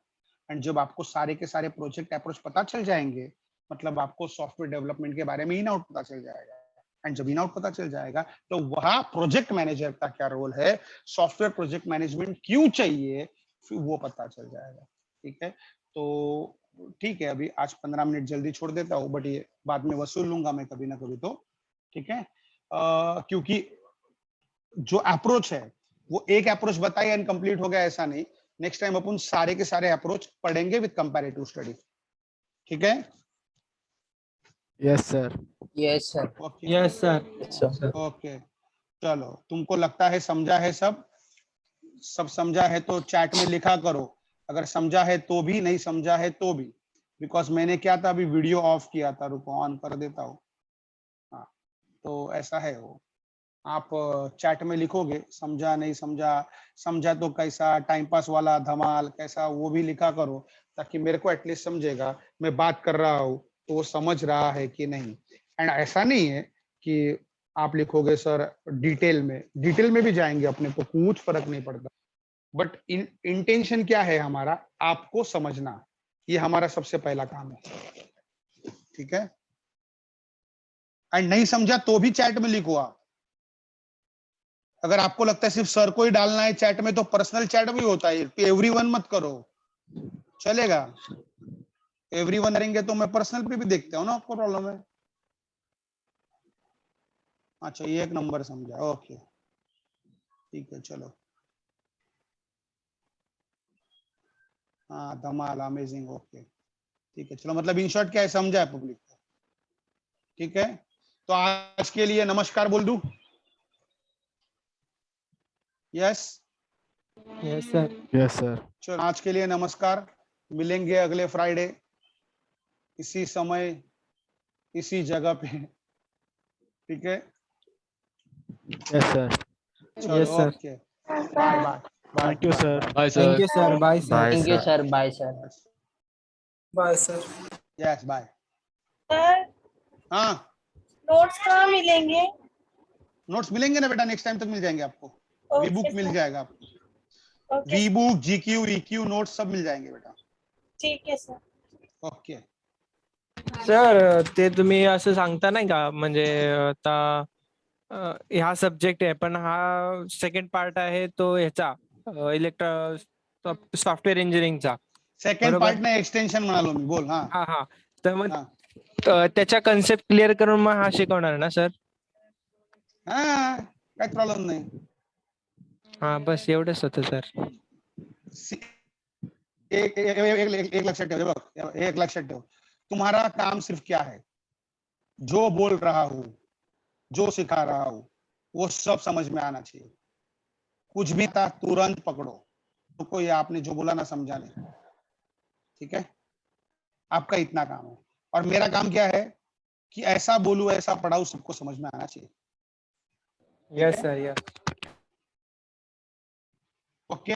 एंड जब आपको सारे के सारे प्रोजेक्ट अप्रोच पता चल जाएंगे, मतलब आपको सॉफ्टवेयर डेवलपमेंट के बारे में इन आउट पता चल जाएगा। एंड जब इन आउट पता चल जाएगा, तो वहां प्रोजेक्ट मैनेजर का क्या रोल है, सॉफ्टवेयर प्रोजेक्ट मैनेजमेंट क्यों चाहिए, फिर वो पता चल जाएगा। ठीक है, तो ठीक है, अभी आज 15 मिनट जल्दी छोड़ देता हूँ, बट ये बाद में वसूल लूंगा मैं कभी ना कभी, तो ठीक है। क्योंकि जो अप्रोच है वो एक अप्रोच बताया एंड कंप्लीट हो गया ऐसा नहीं, नेक्स्ट टाइम अपन सारे के सारे अप्रोच पढ़ेंगे विद कंपैरेटिव स्टडी। ठीक है, Yes, sir. Yes, sir. Okay yes sir. Okay, चलो तुमको लगता है समझा है, सब समझा है तो चैट में लिखा करो, अगर समझा है तो भी, नहीं समझा है तो भी। बिकॉज मैंने क्या था, अभी वीडियो ऑफ किया था, रुको ऑन कर देता हूँ। हाँ, तो ऐसा है वो, आप चैट में लिखोगे समझा नहीं समझा, समझा तो कैसा, टाइम पास वाला धमाल कैसा, वो भी लिखा करो, ताकि मेरे को एटलीस्ट समझेगा मैं बात कर रहा हूँ तो वो समझ रहा है कि नहीं। एंड ऐसा नहीं है कि आप लिखोगे सर डिटेल में भी जाएंगे अपने को, कुछ फर्क नहीं पड़ता, बट इंटेंशन क्या है हमारा, आपको समझना, ये हमारा सबसे पहला काम है। ठीक है, एंड नहीं समझा तो भी चैट में लिखो आप। अगर आपको लगता है सिर्फ सर को ही डालना है चैट में, तो पर्सनल चैट भी होता है, एवरीवन मत करो, चलेगा। एवरीवन करेंगे तो मैं पर्सनल पे भी देखता हूँ ना, आपको प्रॉब्लम है। अच्छा, ये एक नंबर समझा, ओके ठीक है, चलो। हाँ धमाल, अमेजिंग, ओके ठीक है, चलो, मतलब इन शॉर्ट क्या है, समझा है पब्लिक को। ठीक है, तो आज के लिए नमस्कार बोल दूं। Yes yes sir. Yes, sir. चलो, आज के लिए नमस्कार, मिलेंगे अगले फ्राइडे इसी समय इसी जगह पे। ठीक है, Yes, sir. चलो Yes, sir. Okay, bye bye. Thank you, sir. Bye, thank you sir. Bye sir. Bye, Thank you, sir. sir. Bye, sir. Bye, sir. Yes bye. Sir हाँ, नोट्स कहाँ मिलेंगे? नोट्स मिलेंगे ना बेटा, नेक्स्ट टाइम तक मिल जाएंगे आपको, वी बुक मिल जाएगा आपको, okay we book, GQ, EQ notes सब मिल जाएंगे बेटा। ठीक है सर। ओके, सर ते तुम्ही असं सांगता नाही का, म्हणजे आता ह्या सब्जेक्ट आहे, पण हा सेकंड पार्ट आहे तो ह्याचा सॉफ्टवेअर इंजिनिअरिंगचा. सेकंड बरोबर. पार्ट नाही, एक्सटेंशन म्हणालो मी, बोल। हाँ हा हा, तर मग हाँ त्याच्या कन्सेप्ट क्लिअर करून मग हा शिकवणार ना सर? हाँ, काही प्रॉब्लेम नाही। हा, बस एवढंच होतं सर. एक लक्षात ठेव, बघ, एक लक्षात ठेव, तुम्हारा काम सिर्फ क्या है, जो बोल रहा हूँ, जो सिखा रहा हूँ, वो सब समझ में आना चाहिए। कुछ भी था तुरंत पकड़ो, तो कोई आपने जो बोला ना समझा नहीं। ठीक है, आपका इतना काम है, और मेरा काम क्या है कि ऐसा बोलूं ऐसा पढ़ाऊं सबको समझ में आना चाहिए। Yes sir. यस. ओके,